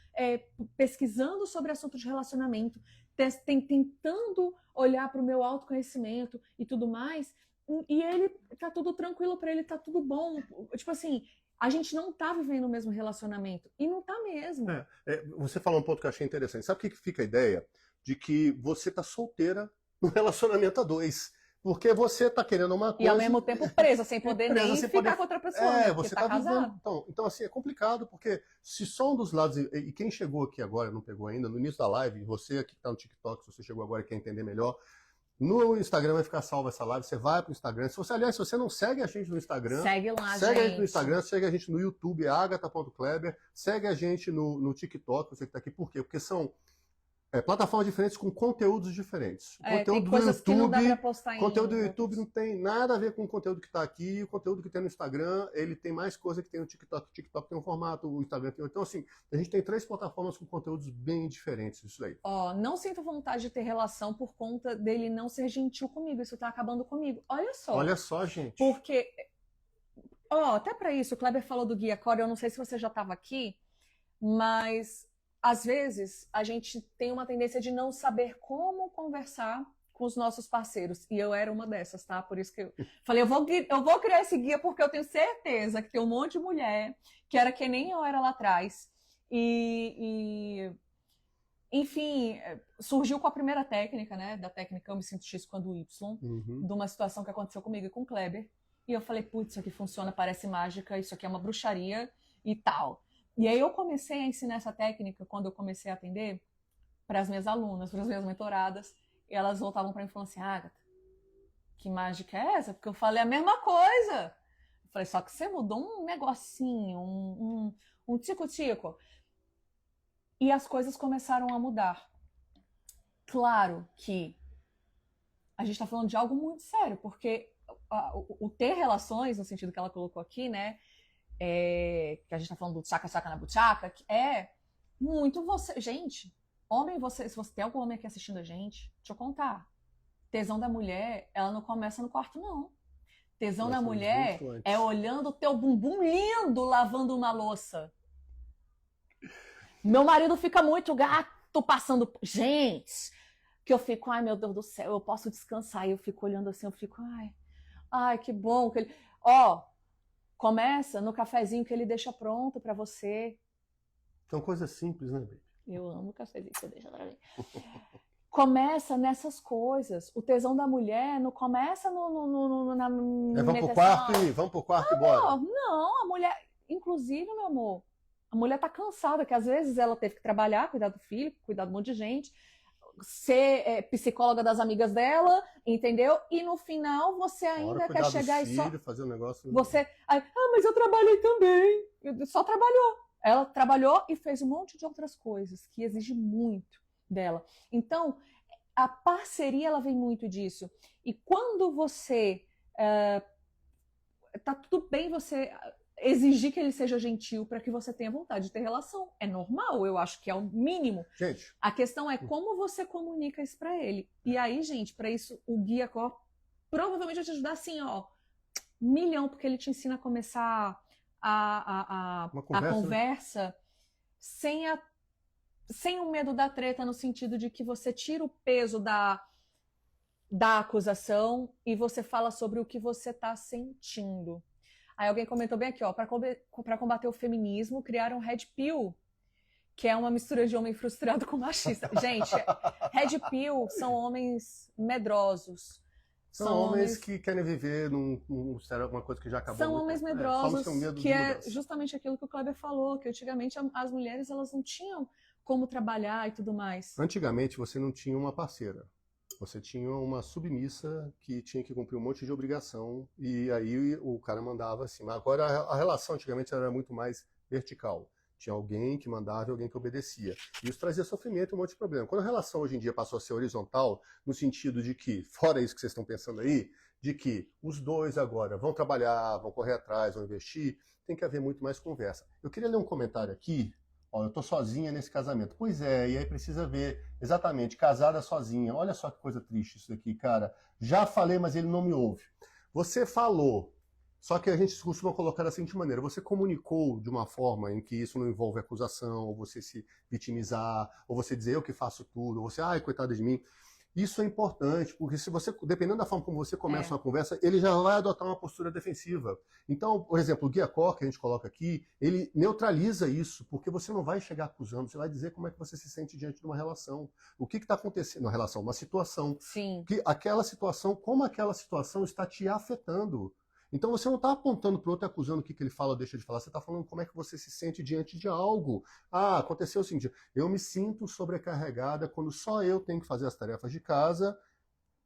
pesquisando sobre assuntos de relacionamento, tentando olhar para o meu autoconhecimento e tudo mais, e ele tá tudo tranquilo para ele, tá tudo bom. Tipo assim, a gente não tá vivendo o mesmo relacionamento, e não tá mesmo. Você falou um ponto que eu achei interessante. Sabe o que fica a ideia? De que você tá solteira no relacionamento a dois. Porque você tá querendo uma coisa... E ao mesmo tempo presa, sem poder nem ficar com outra pessoa, né? Você tá casado. Então, assim, é complicado, porque se só um dos lados... E quem chegou aqui agora, não pegou ainda, no início da live, você aqui que tá no TikTok, se você chegou agora e quer entender melhor, no Instagram vai ficar salva essa live, você vai pro Instagram. Se você não segue a gente no Instagram... Segue lá, segue a gente no Instagram, segue a gente no YouTube, agatha.kleber, segue a gente no TikTok, você que tá aqui. Por quê? Porque são... plataformas diferentes com conteúdos diferentes. Conteúdo do YouTube, que não dá pra postar conteúdo do YouTube não tem nada a ver com o conteúdo que está aqui. O conteúdo que tem no Instagram, ele tem mais coisa que tem no TikTok. O TikTok tem um formato, o Instagram tem... Então, assim, a gente tem 3 plataformas com conteúdos bem diferentes, isso aí. Não sinto vontade de ter relação por conta dele não ser gentil comigo. Isso tá acabando comigo. Olha só. Olha só, gente. Porque, até para isso, o Kleber falou do Guia Core, eu não sei se você já estava aqui, mas... Às vezes, a gente tem uma tendência de não saber como conversar com os nossos parceiros. E eu era uma dessas, tá? Por isso que eu falei, eu vou criar esse guia porque eu tenho certeza que tem um monte de mulher que era que nem eu era lá atrás. Enfim, surgiu com a primeira técnica, né? Da técnica Eu Me Sinto X Quando Y, de uma situação que aconteceu comigo e com o Kleber. E eu falei, putz, isso aqui funciona, parece mágica, isso aqui é uma bruxaria e tal. E aí eu comecei a ensinar essa técnica quando eu comecei a atender para as minhas alunas, para as minhas mentoradas, e elas voltavam para mim e falavam assim, Agatha, que mágica é essa? Porque eu falei a mesma coisa. Eu falei, só que você mudou um negocinho, um tico-tico. E as coisas começaram a mudar. Claro que a gente está falando de algo muito sério, porque o ter relações, no sentido que ela colocou aqui, né, que a gente tá falando do tchaca-tchaca na buchaca, que é muito você. Gente, homem, se você tem algum homem aqui assistindo a gente, deixa eu contar. Tesão da mulher, ela não começa no quarto, não. Tesão da mulher é olhando o teu bumbum lindo lavando uma louça. Meu marido fica muito gato passando. Gente, que eu fico, ai meu Deus do céu, eu posso descansar. E eu fico olhando assim, eu fico, ai, que bom que ele. Começa no cafezinho que ele deixa pronto pra você. São coisas simples, né, baby? Eu amo o cafezinho que você deixa pra mim. Começa nessas coisas. O tesão da mulher não começa na vamos pro quarto e bora. Não, a mulher... Inclusive, meu amor, a mulher tá cansada, que às vezes ela teve que trabalhar, cuidar do filho, cuidar de um monte de gente, ser psicóloga das amigas dela, entendeu? E no final você ainda quer chegar e só... fazer um negócio... Você... mas eu trabalhei também. Só trabalhou. Ela trabalhou e fez um monte de outras coisas que exige muito dela. Então, a parceria, ela vem muito disso. E quando você... tá tudo bem você exigir que ele seja gentil para que você tenha vontade de ter relação. É normal, eu acho que é o mínimo. Gente. A questão é como você comunica isso para ele. E aí, gente, para isso, o guia provavelmente vai te ajudar assim, ó, milhão, porque ele te ensina a começar a conversa sem o medo da treta, no sentido de que você tira o peso da acusação e você fala sobre o que você está sentindo. Aí alguém comentou bem aqui, ó, para combater o feminismo, criaram Red Pill, que é uma mistura de homem frustrado com machista. Gente, Red Pill são homens medrosos. São homens que querem viver alguma coisa que já acabou. São homens medrosos, que é justamente aquilo que o Kleber falou, que antigamente as mulheres elas não tinham como trabalhar e tudo mais. Antigamente você não tinha uma parceira. Você tinha uma submissa que tinha que cumprir um monte de obrigação e aí o cara mandava assim. Mas agora a relação antigamente era muito mais vertical. Tinha alguém que mandava e alguém que obedecia. E isso trazia sofrimento e um monte de problema. Quando a relação hoje em dia passou a ser horizontal, no sentido de que, fora isso que vocês estão pensando aí, de que os dois agora vão trabalhar, vão correr atrás, vão investir, tem que haver muito mais conversa. Eu queria ler um comentário aqui. Ó, eu tô sozinha nesse casamento. Pois é, e aí precisa ver exatamente, casada sozinha. Olha só que coisa triste isso daqui, cara. Já falei, mas ele não me ouve. Você falou, só que a gente costuma colocar da seguinte maneira, você comunicou de uma forma em que isso não envolve acusação, ou você se vitimizar, ou você dizer eu que faço tudo, ou você, ai, coitada de mim. Isso é importante, porque se você, dependendo da forma como você começa uma conversa, ele já vai adotar uma postura defensiva. Então, por exemplo, o guia core que a gente coloca aqui, ele neutraliza isso, porque você não vai chegar acusando, você vai dizer como é que você se sente diante de uma relação. O que está acontecendo na relação? Uma situação. Sim. Que aquela situação, como aquela situação está te afetando. Então você não está apontando para o outro e acusando o que ele fala ou deixa de falar, você está falando como é que você se sente diante de algo. Ah, aconteceu o seguinte, eu me sinto sobrecarregada quando só eu tenho que fazer as tarefas de casa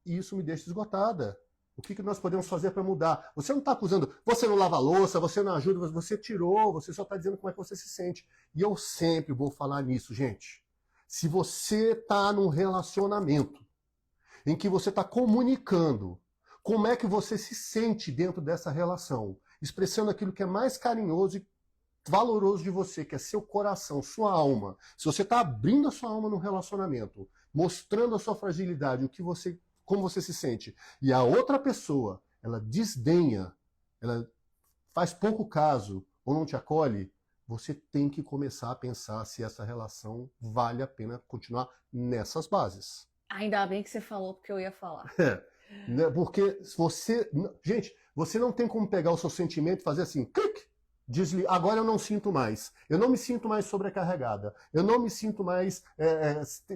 e isso me deixa esgotada. O que nós podemos fazer para mudar? Você não está acusando, você não lava a louça, você não ajuda, você tirou, você só está dizendo como é que você se sente. E eu sempre vou falar nisso, gente. Se você está num relacionamento em que você está comunicando como é que você se sente dentro dessa relação, expressando aquilo que é mais carinhoso e valoroso de você, que é seu coração, sua alma. Se você está abrindo a sua alma no relacionamento, mostrando a sua fragilidade, como você se sente, e a outra pessoa, ela desdenha, ela faz pouco caso ou não te acolhe, você tem que começar a pensar se essa relação vale a pena continuar nessas bases. Ainda bem que você falou, porque eu ia falar. Porque você... Gente, você não tem como pegar o seu sentimento e fazer assim, clique, agora eu não sinto mais. Eu não me sinto mais sobrecarregada. Eu não me sinto mais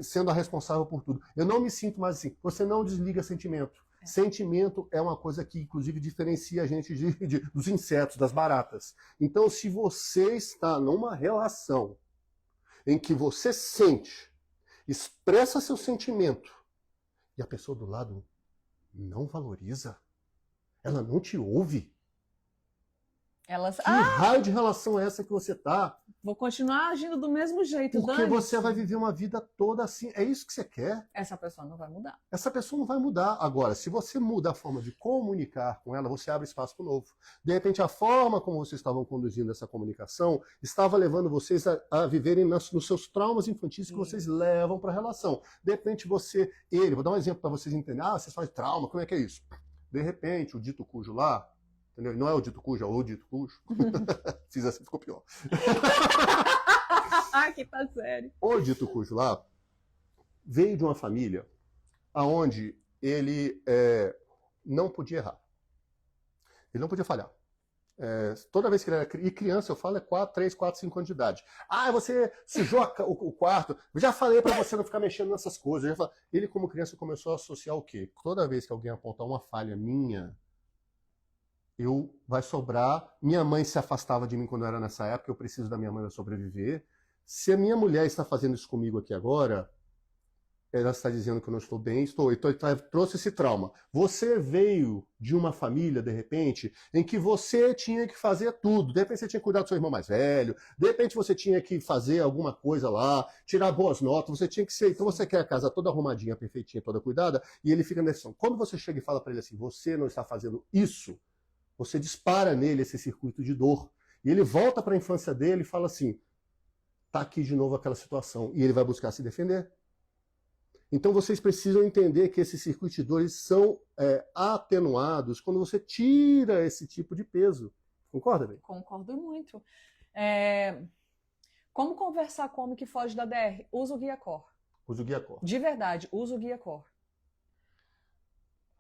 sendo a responsável por tudo. Eu não me sinto mais assim. Você não desliga sentimento. Sentimento é uma coisa que, inclusive, diferencia a gente dos insetos, das baratas. Então, se você está numa relação em que você sente, expressa seu sentimento, e a pessoa do lado não valoriza, ela não te ouve. Que raio de relação é essa que você tá? Vou continuar agindo do mesmo jeito, porque você vai viver uma vida toda assim. É isso que você quer? Essa pessoa não vai mudar. Essa pessoa não vai mudar. Agora, se você muda a forma de comunicar com ela, você abre espaço para o novo. De repente, a forma como vocês estavam conduzindo essa comunicação estava levando vocês a viverem nos seus traumas infantis que vocês levam para a relação. De repente, vou dar um exemplo para vocês entenderem. Ah, vocês falam de trauma, como é que é isso? De repente, o dito cujo lá, entendeu? Não é o dito cujo, é o dito cujo. Fiz assim, ficou pior. Que tá sério. O dito cujo lá veio de uma família onde ele não podia errar. Ele não podia falhar. Toda vez que ele era criança, eu falo, 3, 4, 5 anos de idade. Ah, você sujou o quarto. Eu já falei para você não ficar mexendo nessas coisas. Ele, como criança, começou a associar o quê? Toda vez que alguém apontar uma falha minha, vai sobrar. Minha mãe se afastava de mim quando eu era nessa época, eu preciso da minha mãe para sobreviver. Se a minha mulher está fazendo isso comigo aqui agora, ela está dizendo que eu não estou bem, então trouxe esse trauma. Você veio de uma família, de repente, em que você tinha que fazer tudo. De repente você tinha que cuidar do seu irmão mais velho, de repente você tinha que fazer alguma coisa lá, tirar boas notas, você tinha que ser... Então você quer a casa toda arrumadinha, perfeitinha, toda cuidada, e ele fica nessa... Quando você chega e fala para ele assim, você não está fazendo isso, você dispara nele esse circuito de dor. E ele volta para a infância dele e fala assim, tá aqui de novo aquela situação. E ele vai buscar se defender. Então vocês precisam entender que esses circuitos de dores são atenuados quando você tira esse tipo de peso. Concorda, bem? Concordo muito. Como conversar com o homem que foge da DR? Usa o Guia Core. Usa o Guia Core. De verdade, usa o Guia Core.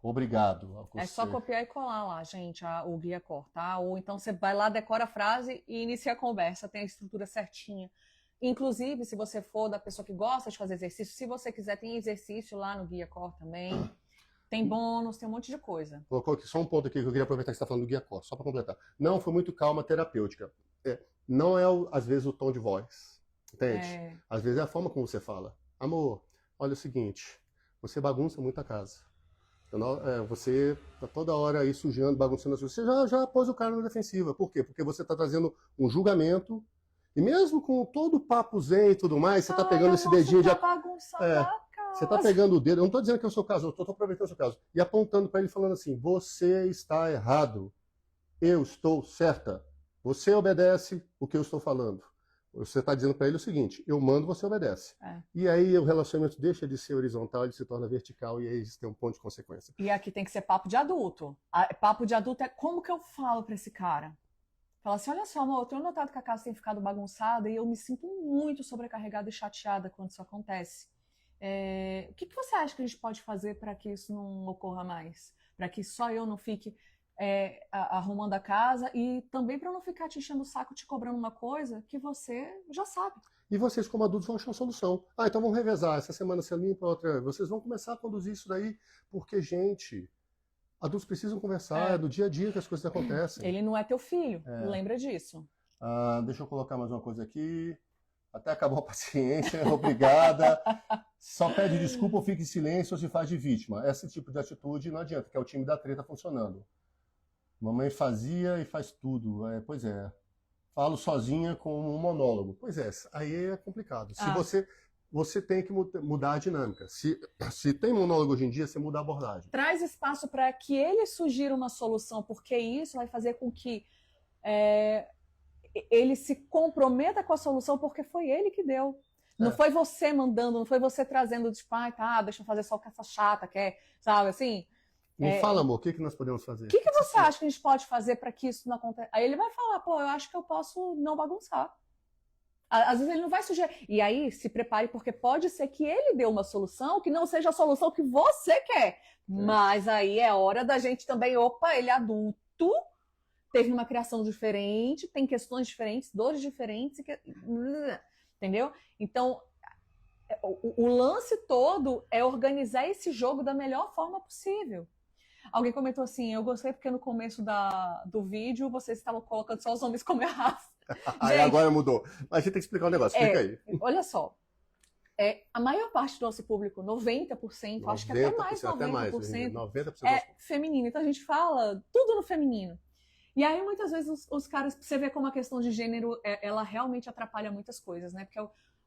Obrigado. A você. É só copiar e colar lá, gente, o Guia Core, tá? Ou então você vai lá, decora a frase e inicia a conversa, tem a estrutura certinha. Inclusive, se você for da pessoa que gosta de fazer exercício, se você quiser, tem exercício lá no Guia Core também. Tem bônus, tem um monte de coisa. Colocou aqui só um ponto aqui que eu queria aproveitar que você está falando do Guia Core, só para completar. Não, foi muito calma terapêutica. Não é, às vezes, o tom de voz. Entende? Às vezes é a forma como você fala. Amor, olha o seguinte, você bagunça muito a casa. Você tá toda hora aí sujando, bagunçando as coisas. Você já pôs o cara na defensiva. Por quê? Porque você está trazendo um julgamento. E mesmo com todo o papo zen e tudo mais, você está pegando esse dedinho de... Você está pegando o dedo. Eu não estou dizendo que é o seu caso, eu estou aproveitando o seu caso. E apontando para ele, falando assim, você está errado. Eu estou certa. Você obedece o que eu estou falando. Você está dizendo para ele o seguinte, eu mando, você obedece. E aí o relacionamento deixa de ser horizontal, ele se torna vertical e aí eles têm um ponto de consequência. E aqui tem que ser papo de adulto. Papo de adulto é como que eu falo para esse cara? Fala assim, olha só, amor, eu tenho notado que a casa tem ficado bagunçada e eu me sinto muito sobrecarregada e chateada quando isso acontece. O que você acha que a gente pode fazer para que isso não ocorra mais? Para que só eu não fique arrumando a casa e também para eu não ficar te enchendo o saco, te cobrando uma coisa que você já sabe. E vocês, como adultos, vão achar uma solução. Então vamos revezar. Essa semana você limpa, outra... Vocês vão começar a conduzir isso daí, porque, gente... Adultos precisam conversar, é do dia a dia que as coisas acontecem. Ele não é teu filho, lembra disso. Deixa eu colocar mais uma coisa aqui. Até acabou a paciência, obrigada. Só pede desculpa ou fica em silêncio ou se faz de vítima. Esse tipo de atitude não adianta, que é o time da treta funcionando. Mamãe fazia e faz tudo. Pois é. Falo sozinha com um monólogo. Pois é, aí é complicado. Se você tem que mudar a dinâmica. Se tem monólogo hoje em dia, você muda a abordagem. Traz espaço para que ele sugira uma solução, porque isso vai fazer com que ele se comprometa com a solução, porque foi ele que deu. Não foi você mandando, não foi você trazendo, tipo, deixa eu fazer só o que essa chata quer, sabe, assim. Me fala, amor, o que nós podemos fazer? O que você acha que a gente pode fazer para que isso não aconteça? Aí ele vai falar, eu acho que eu posso não bagunçar. Às vezes ele não vai sugerir. E aí, se prepare, porque pode ser que ele dê uma solução que não seja a solução que você quer. Mas aí é hora da gente também, ele é adulto, teve uma criação diferente, tem questões diferentes, dores diferentes, entendeu? Então, o lance todo é organizar esse jogo da melhor forma possível. Alguém comentou assim, eu gostei porque no começo do vídeo vocês estavam colocando só os homens como raça. Aí agora mudou. Mas a gente tem que explicar um negócio, explica aí. Olha só, a maior parte do nosso público, 90%, acho que até mais, 90% é feminino. Então a gente fala tudo no feminino. E aí muitas vezes os caras, você vê como a questão de gênero, ela realmente atrapalha muitas coisas, né? Porque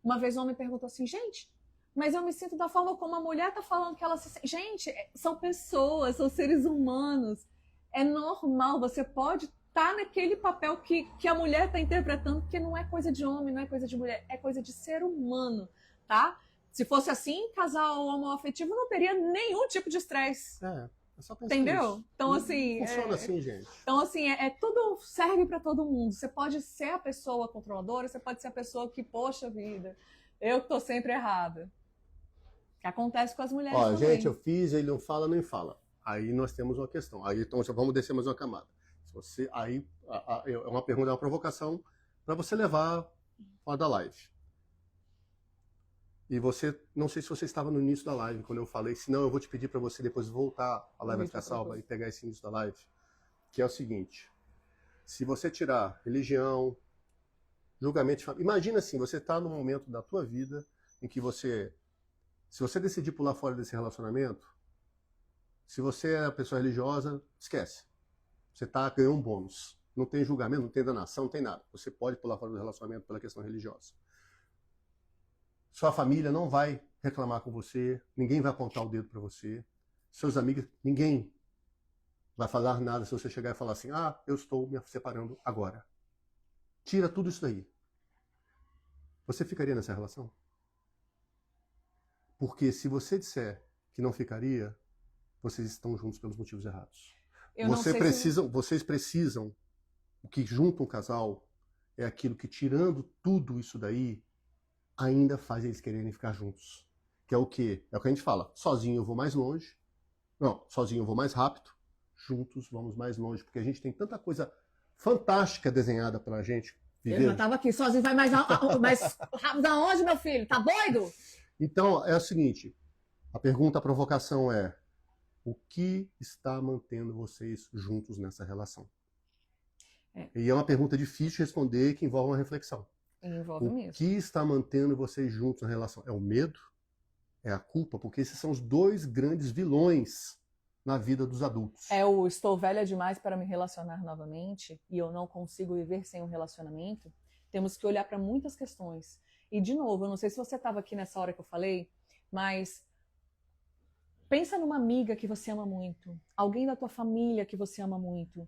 uma vez um homem perguntou assim, gente, mas eu me sinto da forma como a mulher tá falando que ela se sente. Gente, são pessoas, são seres humanos. É normal, você pode estar naquele papel que a mulher está interpretando, porque não é coisa de homem, não é coisa de mulher, é coisa de ser humano, tá? Se fosse assim, casal homoafetivo não teria nenhum tipo de estresse. É só pensar entendeu? Isso. Então, assim... Funciona assim, gente. Então, assim, tudo serve para todo mundo. Você pode ser a pessoa controladora, você pode ser a pessoa que, poxa vida, eu tô sempre errada. Que acontece com as mulheres também. Gente, eu fiz, ele não fala, nem fala. Aí nós temos uma questão. Aí, então, vamos descer mais uma camada. É uma pergunta, é uma provocação para você levar fora da live. E você, não sei se você estava no início da live, quando eu falei, senão eu vou te pedir para você depois voltar, a live vai ficar salva, e pegar esse início da live, que é o seguinte, se você tirar religião, julgamento de família, imagina assim, você está num momento da tua vida em que se você decidir pular fora desse relacionamento, se você é a pessoa religiosa, esquece. Você ganhou um bônus. Não tem julgamento, não tem danação, não tem nada. Você pode pular fora do relacionamento pela questão religiosa. Sua família não vai reclamar com você, ninguém vai apontar o dedo para você. Seus amigos, ninguém vai falar nada se você chegar e falar assim, eu estou me separando agora. tira tudo isso daí. Você ficaria nessa relação? Porque se você disser que não ficaria, vocês estão juntos pelos motivos errados. Vocês precisam, o que junta um casal é aquilo que, tirando tudo isso daí, ainda faz eles quererem ficar juntos. Que é o quê? É o que a gente fala, sozinho eu vou mais longe, não, sozinho eu vou mais rápido, juntos vamos mais longe, porque a gente tem tanta coisa fantástica desenhada pra gente viver. Eu já tava aqui, sozinho vai mais rápido aonde, meu filho? Tá doido? Então, é o seguinte, a pergunta, a provocação é, o que está mantendo vocês juntos nessa relação? E é uma pergunta difícil de responder que envolve uma reflexão. Envolve mesmo. O que está mantendo vocês juntos na relação? É o medo? É a culpa? Porque esses são os dois grandes vilões na vida dos adultos. É o estou velha demais para me relacionar novamente e eu não consigo viver sem um relacionamento. Temos que olhar para muitas questões. E, de novo, eu não sei se você estava aqui nessa hora que eu falei, mas pensa numa amiga que você ama muito, alguém da tua família que você ama muito.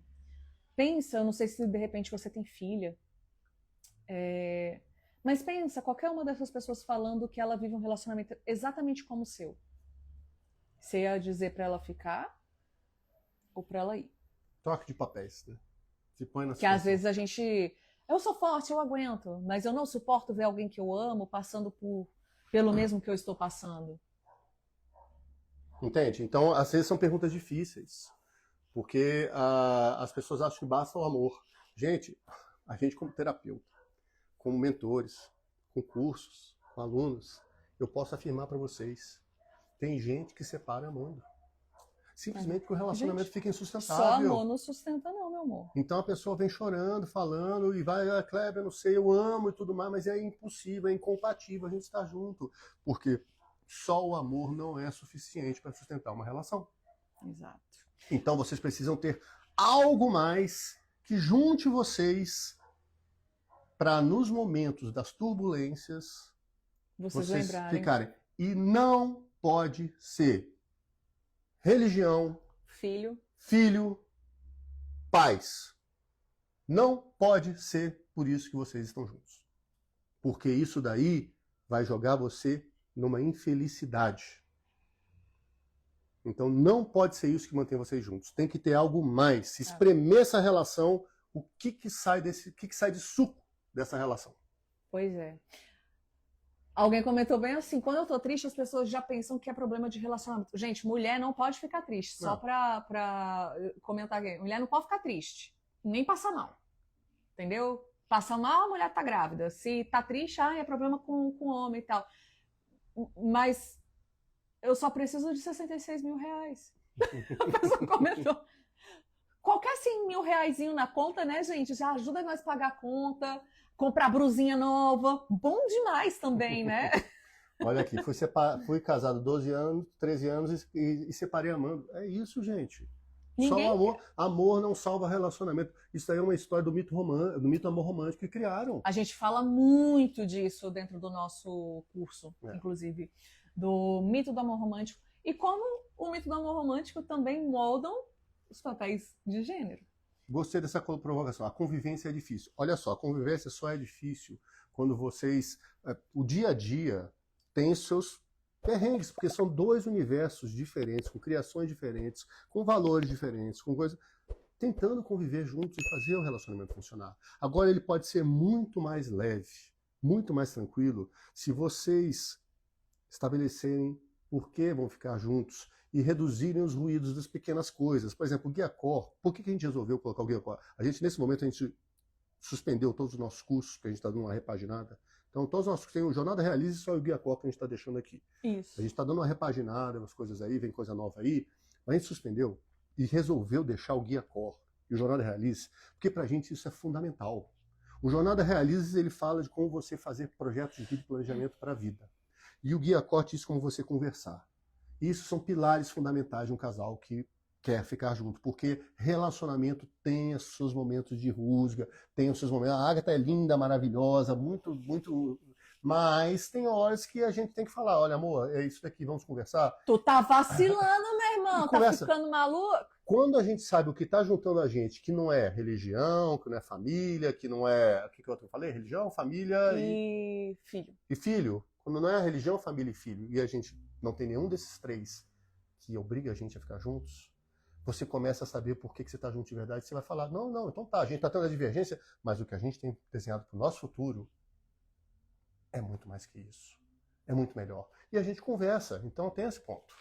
Pensa, eu não sei se de repente você tem filha, mas pensa, qualquer uma dessas pessoas falando que ela vive um relacionamento exatamente como o seu. Você ia dizer pra ela ficar ou pra ela ir? Troca de papéis, né? Se põe na Que às vezes a gente... Eu sou forte, eu aguento, mas eu não suporto ver alguém que eu amo passando pelo mesmo que eu estou passando. Entende? Então, às vezes são perguntas difíceis. Porque as pessoas acham que basta o amor. Gente, a gente como terapeuta, como mentores, com cursos, com alunos, eu posso afirmar para vocês, tem gente que separa amando. Simplesmente porque o relacionamento fica insustentável. Só amor não sustenta não, meu amor. Então a pessoa vem chorando, falando, e vai, Kleber, não sei, eu amo e tudo mais, mas é impossível, é incompatível a gente estar junto. Porque só o amor não é suficiente para sustentar uma relação. Exato. Então vocês precisam ter algo mais que junte vocês para nos momentos das turbulências vocês ficarem. E não pode ser religião, filho, pais. Não pode ser por isso que vocês estão juntos. Porque isso daí vai jogar você numa infelicidade. Então não pode ser isso que mantém vocês juntos. Tem que ter algo mais. Se espremer essa relação, o que sai de suco dessa relação? Pois é. Alguém comentou bem assim, quando eu tô triste, as pessoas já pensam que é problema de relacionamento. Gente, mulher não pode ficar triste. Só pra comentar aqui. Mulher não pode ficar triste. Nem passar mal. Entendeu? Passa mal, a mulher tá grávida. Se tá triste, é problema com o homem e tal. Mas eu só preciso de 66 mil reais. A pessoa comentou. Qualquer 100 mil reaisinho na conta, né, gente? Já ajuda nós a pagar a conta, comprar brusinha nova. Bom demais também, né? Olha aqui, fui casado 12 anos, 13 anos e separei amando. É isso, gente. Só amor não salva relacionamento. Isso aí é uma história do mito amor romântico que criaram. A gente fala muito disso dentro do nosso curso, inclusive, do mito do amor romântico. E como o mito do amor romântico também moldam os papéis de gênero. Gostei dessa provocação. A convivência é difícil. Olha só, a convivência só é difícil quando vocês... O dia a dia tem seus perrengues, porque são dois universos diferentes, com criações diferentes, com valores diferentes, com coisas... Tentando conviver juntos e fazer o relacionamento funcionar. Agora ele pode ser muito mais leve, muito mais tranquilo, se vocês estabelecerem por que vão ficar juntos e reduzirem os ruídos das pequenas coisas. Por exemplo, o Guia Core. Por que a gente resolveu colocar o Guia Core? Nesse momento, a gente suspendeu todos os nossos cursos, porque a gente está dando uma repaginada. Então, todos os nossos tem o Jornada Realize e só o Guia Core que a gente está deixando aqui. Isso. A gente está dando uma repaginada, umas coisas aí, vem coisa nova aí. Mas a gente suspendeu e resolveu deixar o Guia Core e o Jornada Realize, porque para a gente isso é fundamental. O Jornada Realize, ele fala de como você fazer projetos de vida e planejamento para a vida. E o Guia Core diz como você conversar. Isso são pilares fundamentais de um casal que quer ficar junto, porque relacionamento tem os seus momentos de rusga, tem os seus momentos... A Agatha é linda, maravilhosa, muito, muito... Mas tem horas que a gente tem que falar, olha, amor, é isso daqui, vamos conversar? Tu tá vacilando, meu irmão, tá conversa. ficando maluco? Quando a gente sabe o que está juntando a gente, que não é religião, que não é família, que não é... O que eu falei? Religião, família e filho. E filho. Quando não é religião, família e filho, e a gente não tem nenhum desses três que obriga a gente a ficar juntos, você começa a saber por que você está junto de verdade. Você vai falar, não, então tá, a gente está tendo a divergência, mas o que a gente tem desenhado para o nosso futuro é muito mais que isso. É muito melhor. E a gente conversa, então tem esse ponto.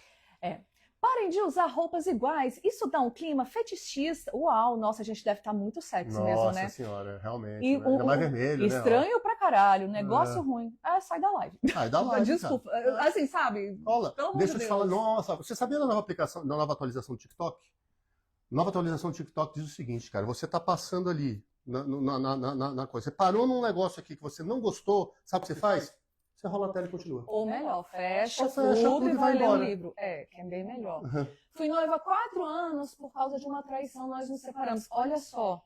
Parem de usar roupas iguais. Isso dá um clima fetichista. Uau, nossa, a gente deve estar muito sexy mesmo, né? Nossa senhora, realmente. E né? Ainda mais vermelho, estranho pra caralho, negócio ruim. Sai da live. Sai da live. Desculpa, assim, sabe? Olha, deixa eu te falar, nossa, você sabia da nova aplicação, da nova atualização do TikTok? Nova atualização do TikTok diz o seguinte, cara, você tá passando ali na coisa, você parou num negócio aqui que você não gostou, sabe o que você faz? Você rola a tela e continua. Ou melhor, fecha tudo tudo e e vai vai ler um embora. livro. Que é bem melhor. Uhum. Fui noiva há 4 anos, por causa de uma traição, nós nos separamos. Olha só,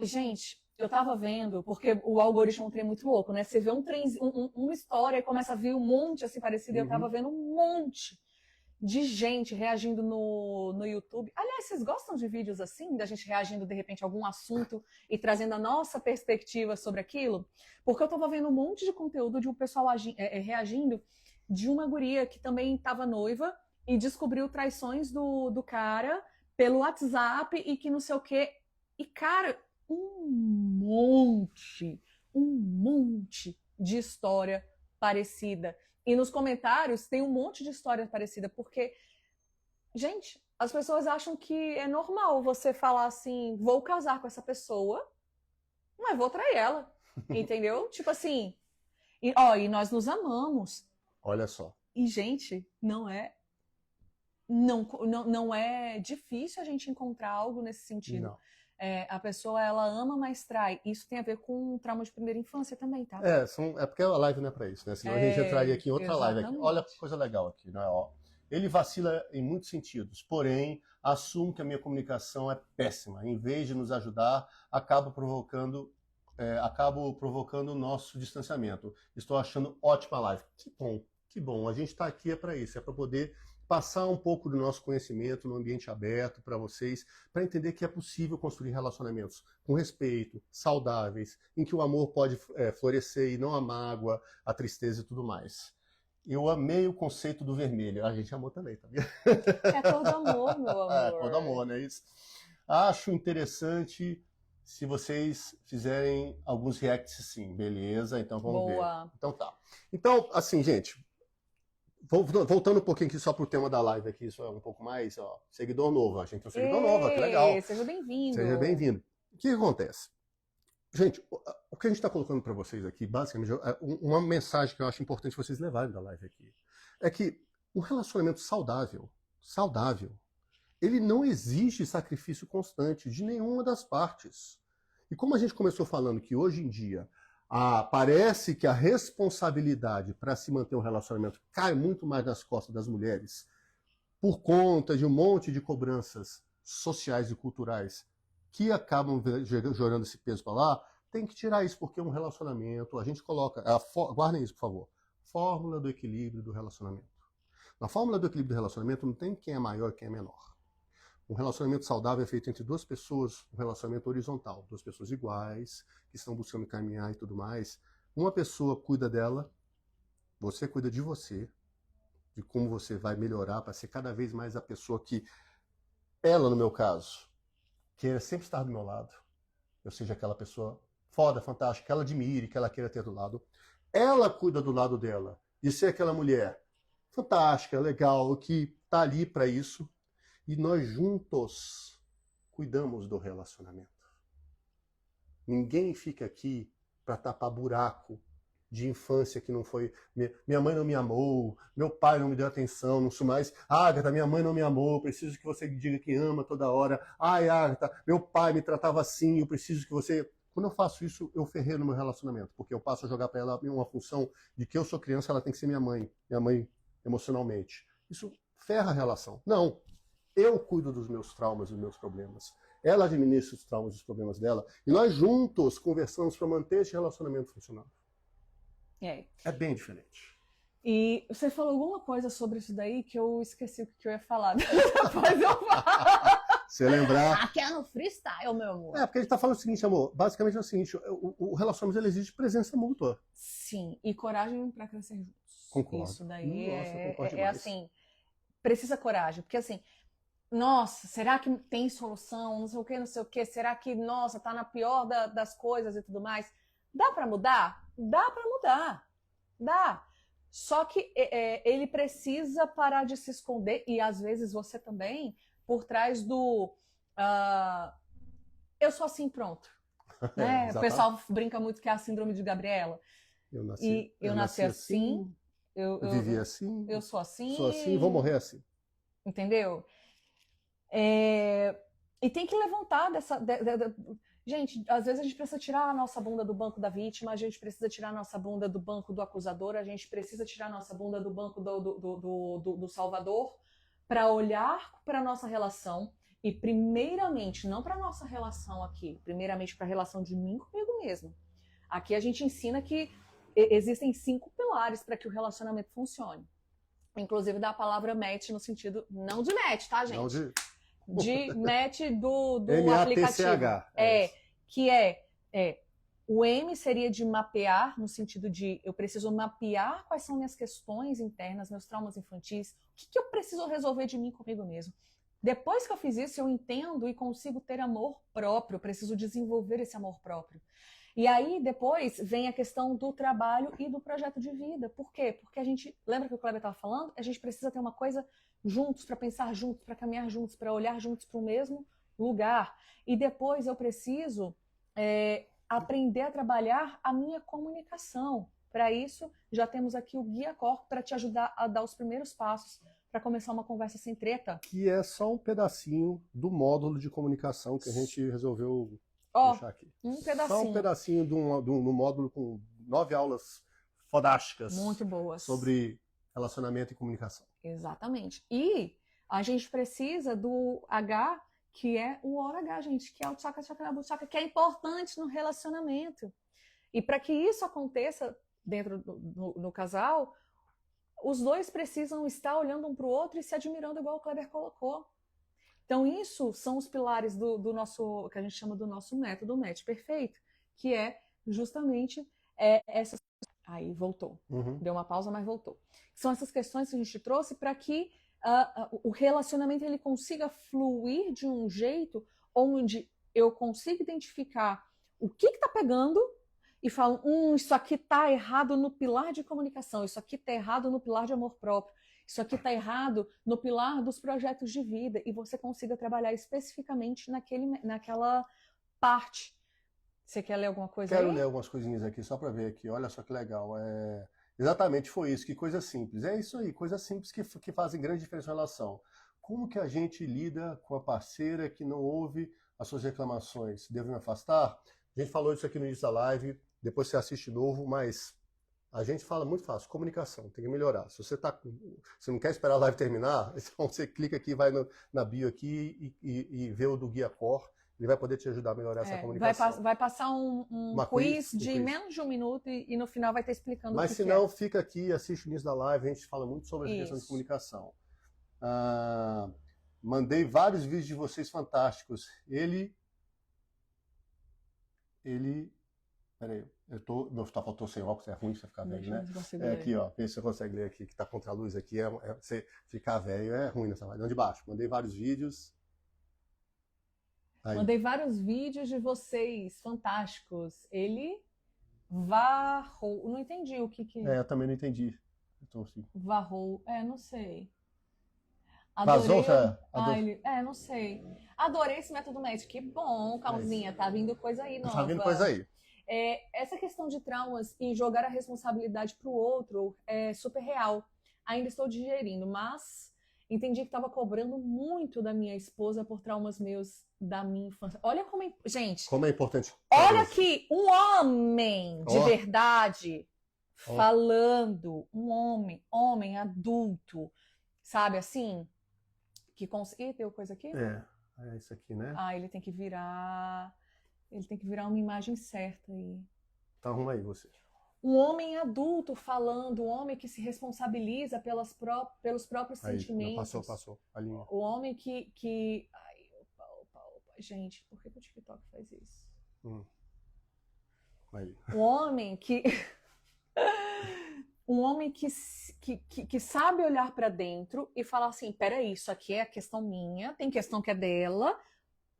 gente, eu tava vendo, porque o algoritmo é um trem muito louco, né? Você vê uma história e começa a vir um monte assim parecido, e eu tava vendo um monte de gente reagindo no YouTube. Aliás, vocês gostam de vídeos assim, da gente reagindo de repente a algum assunto e trazendo a nossa perspectiva sobre aquilo? Porque eu tava vendo um monte de conteúdo de um pessoal reagindo de uma guria que também estava noiva e descobriu traições do cara pelo WhatsApp e que não sei o quê. E, cara, um monte de história parecida. E nos comentários tem um monte de história parecida, porque, gente, as pessoas acham que é normal você falar assim, vou casar com essa pessoa, mas vou trair ela, entendeu? Tipo assim, e nós nos amamos. Olha só. E, gente, não é difícil a gente encontrar algo nesse sentido. Não. A pessoa, ela ama, mas trai. Isso tem a ver com trauma de primeira infância também, tá? É porque a live não é pra isso, né? Senão a gente entraria aqui em outra live. Aqui. Olha que coisa legal aqui, né? Ó, ele vacila em muitos sentidos, porém, assumo que a minha comunicação é péssima. Em vez de nos ajudar, acabo provocando o nosso distanciamento. Estou achando ótima live. Que bom. A gente está aqui para isso, é para poder passar um pouco do nosso conhecimento no ambiente aberto para vocês, para entender que é possível construir relacionamentos com respeito, saudáveis, em que o amor pode florescer e não a mágoa, a tristeza e tudo mais. Eu amei o conceito do vermelho. A gente amou também, tá vendo? É todo amor, meu amor. É todo amor, né? Isso. Acho interessante se vocês fizerem alguns reacts, sim. Beleza, então vamos ver. Então tá. Então, assim, gente, voltando um pouquinho aqui só pro tema da live aqui, isso é um pouco mais, ó, seguidor novo. A gente tem um seguidor novo, que legal. Seja bem-vindo. Seja bem-vindo. O que acontece? Gente, o que a gente está colocando para vocês aqui, basicamente, uma mensagem que eu acho importante vocês levarem da live aqui, é que um relacionamento saudável, ele não exige sacrifício constante de nenhuma das partes. E como a gente começou falando que hoje em dia parece que a responsabilidade para se manter um relacionamento cai muito mais nas costas das mulheres por conta de um monte de cobranças sociais e culturais que acabam jogando esse peso para lá, tem que tirar isso, porque um relacionamento, a gente coloca, guardem isso, por favor, fórmula do equilíbrio do relacionamento. Na fórmula do equilíbrio do relacionamento não tem quem é maior e quem é menor. Um relacionamento saudável é feito entre duas pessoas, um relacionamento horizontal, duas pessoas iguais, que estão buscando caminhar e tudo mais. Uma pessoa cuida dela, você cuida de você, de como você vai melhorar para ser cada vez mais a pessoa que ela, no meu caso, queira sempre estar do meu lado. Eu seja aquela pessoa foda, fantástica, que ela admire, que ela queira ter do lado. Ela cuida do lado dela de ser aquela mulher fantástica, legal, que está ali para isso. E nós juntos cuidamos do relacionamento. Ninguém fica aqui para tapar buraco de infância que não foi... Minha mãe não me amou, meu pai não me deu atenção, não sou mais... Agatha, minha mãe não me amou, preciso que você diga que ama toda hora. Ai, Agatha, meu pai me tratava assim, eu preciso que você... Quando eu faço isso, eu ferrei no meu relacionamento, porque eu passo a jogar para ela uma função de que eu sou criança, ela tem que ser minha mãe emocionalmente. Isso ferra a relação. Não. Eu cuido dos meus traumas e dos meus problemas. Ela administra os traumas e os problemas dela. E nós juntos conversamos para manter esse relacionamento funcionando. É. É bem diferente. E você falou alguma coisa sobre isso daí que eu esqueci o que eu ia falar. Depois eu falo. Se lembrar. Aqui é no freestyle, meu amor. Porque a gente tá falando o seguinte, amor. Basicamente é o seguinte: o relacionamento ele exige presença mútua. Sim, e coragem para crescer juntos. Concordo. Isso daí Nossa, concordo é demais. assim, precisa coragem, porque assim, nossa, será que tem solução? Não sei o que, será que, nossa, tá na pior das coisas e tudo mais? Dá para mudar? Dá para mudar, dá. Só que ele precisa parar de se esconder, e às vezes você também, por trás do eu sou assim, pronto. Né? O pessoal brinca muito que é a síndrome de Gabriela. Eu nasci assim, eu vivi assim, eu sou assim. Sou assim, vou morrer assim. Entendeu? E tem que levantar dessa. Gente, às vezes a gente precisa tirar a nossa bunda do banco da vítima, a gente precisa tirar a nossa bunda do banco do acusador, a gente precisa tirar a nossa bunda do banco do salvador para olhar para a nossa relação e, primeiramente, não para a nossa relação aqui, primeiramente para a relação de mim comigo mesmo. Aqui a gente ensina que existem 5 pilares para que o relacionamento funcione. Inclusive da palavra match no sentido, não de match, tá, gente? Não de match do aplicativo. Que o M seria de mapear, no sentido de eu preciso mapear quais são minhas questões internas, meus traumas infantis, o que eu preciso resolver de mim comigo mesmo. Depois que eu fiz isso, eu entendo e consigo ter amor próprio, eu preciso desenvolver esse amor próprio. E aí, depois, vem a questão do trabalho e do projeto de vida. Por quê? Porque a gente, lembra que o Kleber estava falando? A gente precisa ter uma coisa juntos, para pensar juntos, para caminhar juntos, para olhar juntos para o mesmo lugar. E depois eu preciso aprender a trabalhar a minha comunicação. Para isso, já temos aqui o Guia Cor para te ajudar a dar os primeiros passos para começar uma conversa sem treta. Que é só um pedacinho do módulo de comunicação que a gente resolveu deixar aqui. Um pedacinho. Só um pedacinho do módulo com 9 aulas fodásticas. Muito boas. Sobre relacionamento e comunicação. Exatamente. E a gente precisa do H, que é o Hora H, gente, que é o Chakra Chakra Chakra, que é importante no relacionamento. E para que isso aconteça dentro do casal, os dois precisam estar olhando um para o outro e se admirando, igual o Kleber colocou. Então, isso são os pilares do nosso, que a gente chama do nosso método Match Perfeito, que é justamente essas. Aí voltou. Deu uma pausa, mas voltou. São essas questões que a gente trouxe para que o relacionamento ele consiga fluir de um jeito onde eu consiga identificar o que está pegando e falo, isso aqui está errado no pilar de comunicação, isso aqui está errado no pilar de amor próprio, isso aqui está errado no pilar dos projetos de vida, e você consiga trabalhar especificamente naquela parte. Você quer ler alguma coisa Quero aí? ler algumas coisinhas aqui, só para ver aqui. Olha só que legal. Exatamente foi isso, que coisa simples. É isso aí, coisas simples que fazem grande diferença na relação. Como que a gente lida com a parceira que não ouve as suas reclamações? Devo me afastar? A gente falou isso aqui no início da live, depois você assiste de novo, mas a gente fala muito fácil, comunicação, tem que melhorar. Se você não quer esperar a live terminar, então você clica aqui, vai na bio aqui e vê o do Guia Cor. Ele vai poder te ajudar a melhorar essa comunicação. Vai passar um quiz de menos de 1 minuto e no final vai estar explicando Mas o que se não, fica aqui, assiste o início da live, a gente fala muito sobre a questão de comunicação. Mandei vários vídeos de vocês fantásticos. Peraí, faltou sem óculos, é ruim você ficar velho, né? Aqui, ó, vê se você consegue ler aqui, que tá contra a luz aqui, você ficar velho é ruim nessa live. Não, de baixo, mandei vários vídeos. Aí. Mandei vários vídeos de vocês, fantásticos. Ele varrou. Não entendi o que. Eu também não entendi. Assim. Varrou. Não sei. Vazou, não sei. Adorei esse método médico. Que bom, Calzinha. Tá vindo coisa aí nova. Tá vindo coisa aí. Essa questão de traumas e jogar a responsabilidade pro outro é super real. Ainda estou digerindo, mas entendi que estava cobrando muito da minha esposa por traumas meus da minha infância. Olha como gente, como é importante. Olha aqui, um homem de verdade falando, um homem adulto, sabe assim, que consegue. Deu coisa aqui? É isso aqui, né? Ele tem que virar uma imagem certa aí. Então arruma aí você. Um homem adulto falando, um homem que se responsabiliza pelos próprios Aí, sentimentos. passou a linha. O homem que... Ai, opa. Gente, por que o TikTok faz isso? Aí. Um homem que... Um homem que sabe olhar pra dentro e falar assim, peraí, isso aqui é questão minha, tem questão que é dela,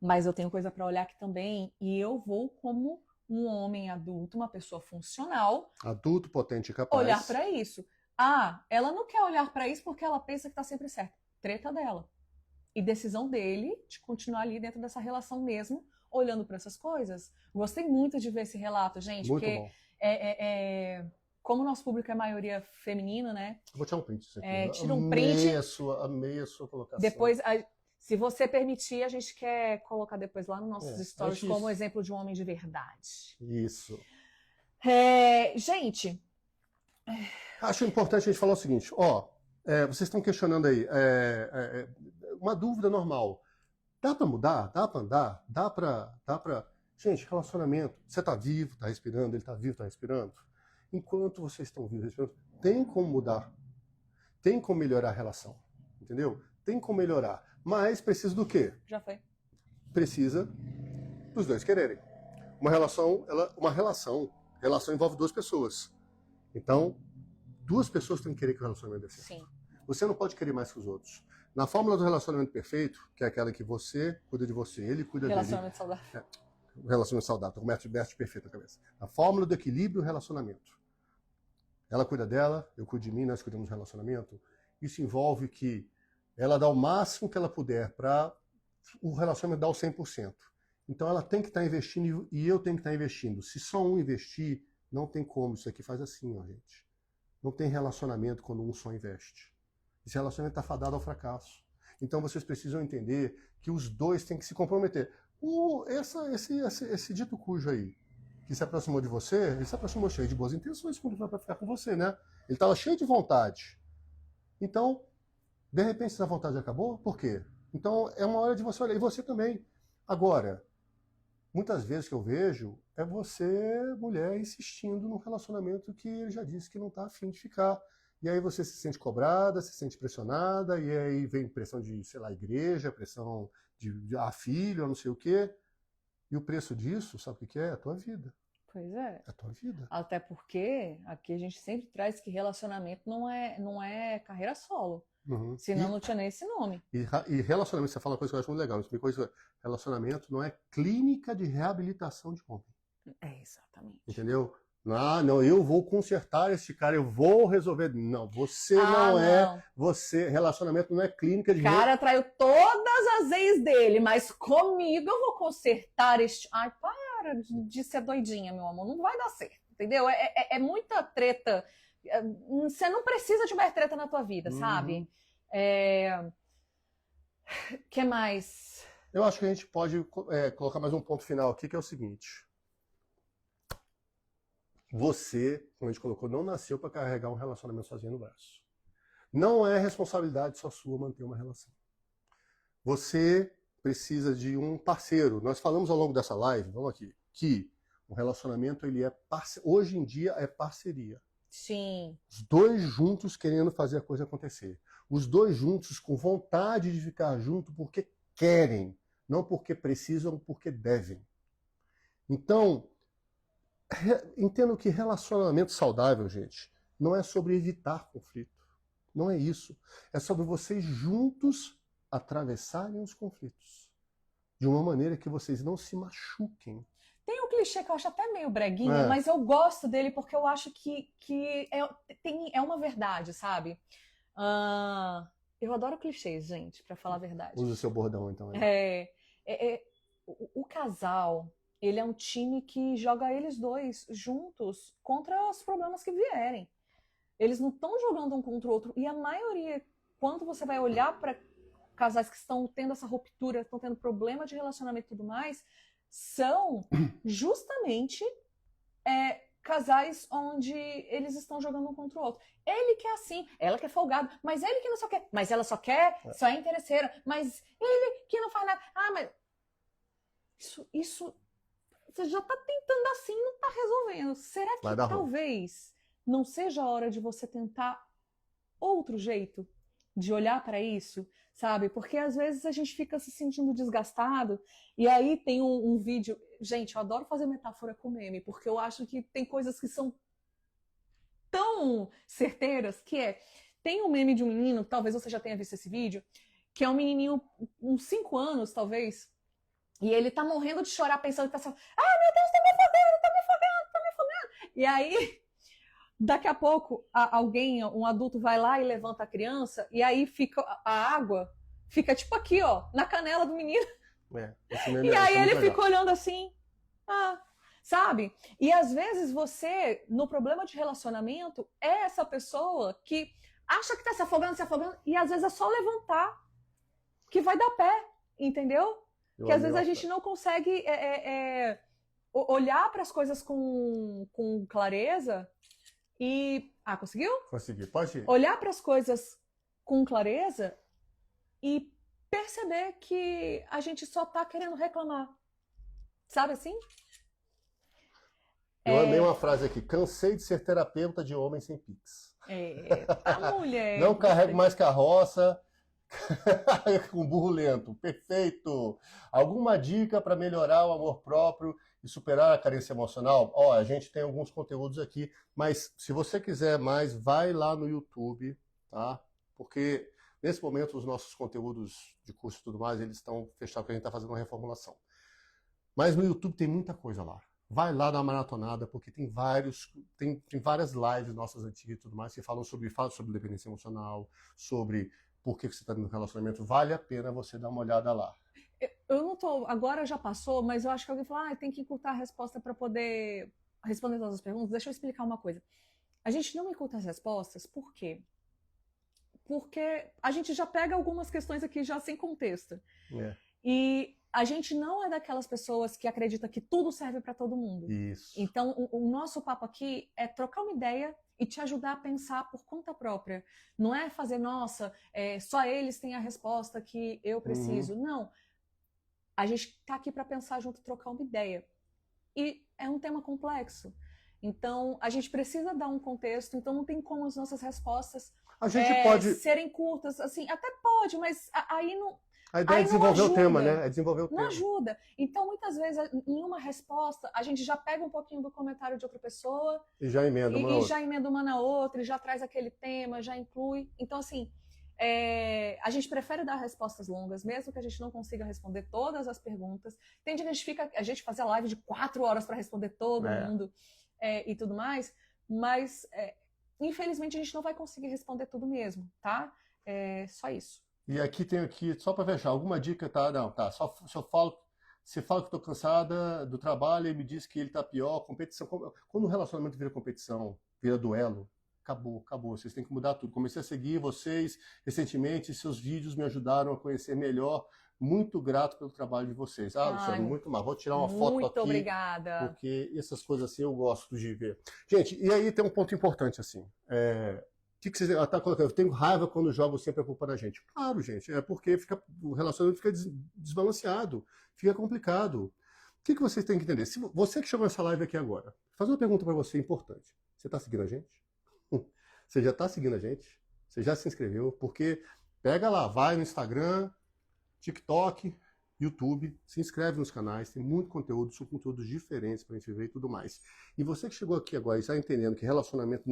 mas eu tenho coisa pra olhar aqui também, e eu vou como um homem adulto, uma pessoa funcional, Adulto, potente e capaz. olhar pra isso. Ah, ela não quer olhar pra isso porque ela pensa que tá sempre certa. Treta dela. E decisão dele de continuar ali dentro dessa relação mesmo, olhando pra essas coisas. Gostei muito de ver esse relato, gente, Muito porque bom. como o nosso público é maioria feminino, né? Eu vou tirar um print disso aqui. Tira um print. Amei a sua colocação. Depois, se você permitir, a gente quer colocar depois lá nos nossos stories como exemplo de um homem de verdade. Isso. Gente... Acho importante a gente falar o seguinte, vocês estão questionando aí, uma dúvida normal. Dá pra mudar? Dá pra andar? Dá pra... Gente, relacionamento, você tá vivo, tá respirando, ele tá vivo, tá respirando. Enquanto vocês estão vivos, respirando, tem como mudar. Tem como melhorar a relação. Entendeu? Tem como melhorar. Mas precisa do quê? Já foi. Precisa dos dois quererem. Relação envolve duas pessoas. Então, duas pessoas têm que querer que o relacionamento dê certo. Sim. Você não pode querer mais que os outros. Na fórmula do relacionamento perfeito, que é aquela que você cuida de você, ele cuida dele. Relacionamento saudável. Relacionamento saudável, com o mestre perfeito na cabeça. A fórmula do equilíbrio do relacionamento. Ela cuida dela, eu cuido de mim, nós cuidamos do relacionamento. Isso envolve que ela dá o máximo que ela puder para o relacionamento dar o 100%. Então ela tem que estar investindo e eu tenho que estar investindo. Se só um investir, não tem como. Isso aqui faz assim, gente. Não tem relacionamento quando um só investe. Esse relacionamento está fadado ao fracasso. Então vocês precisam entender que os dois têm que se comprometer. Esse dito cujo aí, que se aproximou de você, ele se aproximou cheio de boas intenções para ficar com você, né? Ele estava cheio de vontade. Então, de repente, essa vontade acabou. Por quê? Então, é uma hora de você olhar. E você também. Agora, muitas vezes que eu vejo, é você, mulher, insistindo num relacionamento que ele já disse que não está afim de ficar. E aí você se sente cobrada, se sente pressionada, e aí vem pressão de, sei lá, igreja, pressão de filho, não sei o quê. E o preço disso, sabe o que é? É a tua vida. Pois é. É a tua vida. Até porque aqui a gente sempre traz que relacionamento não é carreira solo. Uhum. Senão não tinha nem esse nome. E relacionamento, você fala uma coisa que eu acho muito legal. Relacionamento não é clínica de reabilitação de homem. É, exatamente. Entendeu? Não, eu vou consertar esse cara, eu vou resolver. Não, você não é. Você, relacionamento não é clínica de. O cara traiu todas as ex dele, mas comigo eu vou consertar este. Ai, para de ser doidinha, meu amor. Não vai dar certo, entendeu? É muita treta. Você não precisa de mais treta na tua vida, sabe? Que mais? Eu acho que a gente pode colocar mais um ponto final aqui, que é o seguinte. Você, como a gente colocou, não nasceu para carregar um relacionamento sozinho no braço. Não é responsabilidade só sua manter uma relação. Você precisa de um parceiro. Nós falamos ao longo dessa live, vamos aqui, que o relacionamento ele hoje em dia é parceria. Sim. Os dois juntos querendo fazer a coisa acontecer. Os dois juntos com vontade de ficar junto porque querem, não porque precisam, porque devem. Então, entendo que relacionamento saudável, gente, não é sobre evitar conflito. Não é isso. É sobre vocês juntos atravessarem os conflitos. De uma maneira que vocês não se machuquem. Tem um clichê que eu acho até meio breguinha, mas eu gosto dele porque eu acho que é uma verdade, sabe? Eu adoro clichês, gente, pra falar a verdade. Usa o seu bordão, então. O casal, ele é um time que joga eles dois juntos contra os problemas que vierem. Eles não estão jogando um contra o outro. E a maioria, quando você vai olhar para casais que estão tendo essa ruptura, estão tendo problema de relacionamento e tudo mais, são justamente casais onde eles estão jogando um contra o outro. Ele que é assim, ela que é folgada, mas ele que não só quer, mas ela só quer, só é interesseira, mas ele que não faz nada. Mas isso você já tá tentando assim, não tá resolvendo. doendo. Será Vai que dar ruim. talvez não seja a hora de você tentar outro jeito de olhar para isso, sabe? Porque às vezes a gente fica se sentindo desgastado e aí tem um vídeo... Gente, eu adoro fazer metáfora com meme, porque eu acho que tem coisas que são tão certeiras, que é... Tem um meme de um menino, talvez você já tenha visto esse vídeo, que é um menininho, uns 5 anos, talvez, e ele tá morrendo de chorar, pensando que tá assim, ah, meu Deus, tá me afogando, tá me afogando, tá me afogando. E aí, daqui a pouco, alguém, um adulto vai lá e levanta a criança, e aí fica a água, fica tipo aqui, ó, na canela do menino. E aí ele fica olhando assim, sabe? E às vezes você, no problema de relacionamento, é essa pessoa que acha que tá se afogando, e às vezes é só levantar que vai dar pé, entendeu? Que às vezes a gente não consegue olhar para as coisas com clareza e... conseguiu? Consegui, pode ir. Olhar para as coisas com clareza e perceber que a gente só tá querendo reclamar. Sabe assim? Eu amei uma frase aqui. Cansei de ser terapeuta de homem sem pix. Mulher. Não carrego mais carroça com burro lento. Perfeito. Alguma dica para melhorar o amor próprio e superar a carência emocional? A gente tem alguns conteúdos aqui, mas se você quiser mais, vai lá no YouTube, tá? Porque nesse momento os nossos conteúdos de curso e tudo mais, eles estão fechados, porque a gente está fazendo uma reformulação. Mas no YouTube tem muita coisa lá. Vai lá dar uma maratonada, porque tem várias lives nossas antigas e tudo mais que falam sobre dependência emocional, sobre por que você está no relacionamento. Vale a pena você dar uma olhada lá. Eu não tô... Agora já passou, mas eu acho que alguém falou, tem que encurtar a resposta para poder responder todas as perguntas. Deixa eu explicar uma coisa. A gente não encurta as respostas, por quê? Porque a gente já pega algumas questões aqui já sem contexto. E a gente não é daquelas pessoas que acredita que tudo serve para todo mundo. Isso. Então, o nosso papo aqui é trocar uma ideia e te ajudar a pensar por conta própria. Não é fazer, nossa, só eles têm a resposta que eu preciso. Não. A gente tá aqui para pensar junto, trocar uma ideia. E é um tema complexo. Então, a gente precisa dar um contexto, então não tem como as nossas respostas serem curtas. Assim, até pode, mas aí não... A ideia é desenvolver o tema, né? É desenvolver o tema. Não ajuda. Então, muitas vezes, em uma resposta, a gente já pega um pouquinho do comentário de outra pessoa e já emenda uma na outra, e já traz aquele tema, já inclui. Então, assim, a gente prefere dar respostas longas, mesmo que a gente não consiga responder todas as perguntas. Tem dia que a gente faz a live de 4 horas para responder todo mundo e tudo mais, mas, infelizmente, a gente não vai conseguir responder tudo mesmo, tá? Só isso. E aqui tem só para fechar, alguma dica, tá? Não, tá. Você fala que estou cansada do trabalho e me diz que ele tá pior, competição. Quando o relacionamento vira competição, vira duelo, acabou. Vocês têm que mudar tudo. Comecei a seguir vocês recentemente, seus vídeos me ajudaram a conhecer melhor. Muito grato pelo trabalho de vocês. Luciano, muito mal. Vou tirar uma foto aqui. Muito obrigada. Porque essas coisas assim eu gosto de ver. Gente, e aí tem um ponto importante assim. Ela tá colocando, eu tenho raiva quando jogo sempre a culpa na gente. Claro, gente, é porque o relacionamento fica desbalanceado, fica complicado. O que vocês têm que entender? Se você que chegou nessa live aqui agora, vou fazer uma pergunta para você importante. Você está seguindo a gente? Você já está seguindo a gente? Você já se inscreveu? Porque pega lá, vai no Instagram, TikTok, YouTube, se inscreve nos canais, tem muito conteúdo, são conteúdos diferentes para a gente ver e tudo mais. E você que chegou aqui agora e está entendendo que relacionamento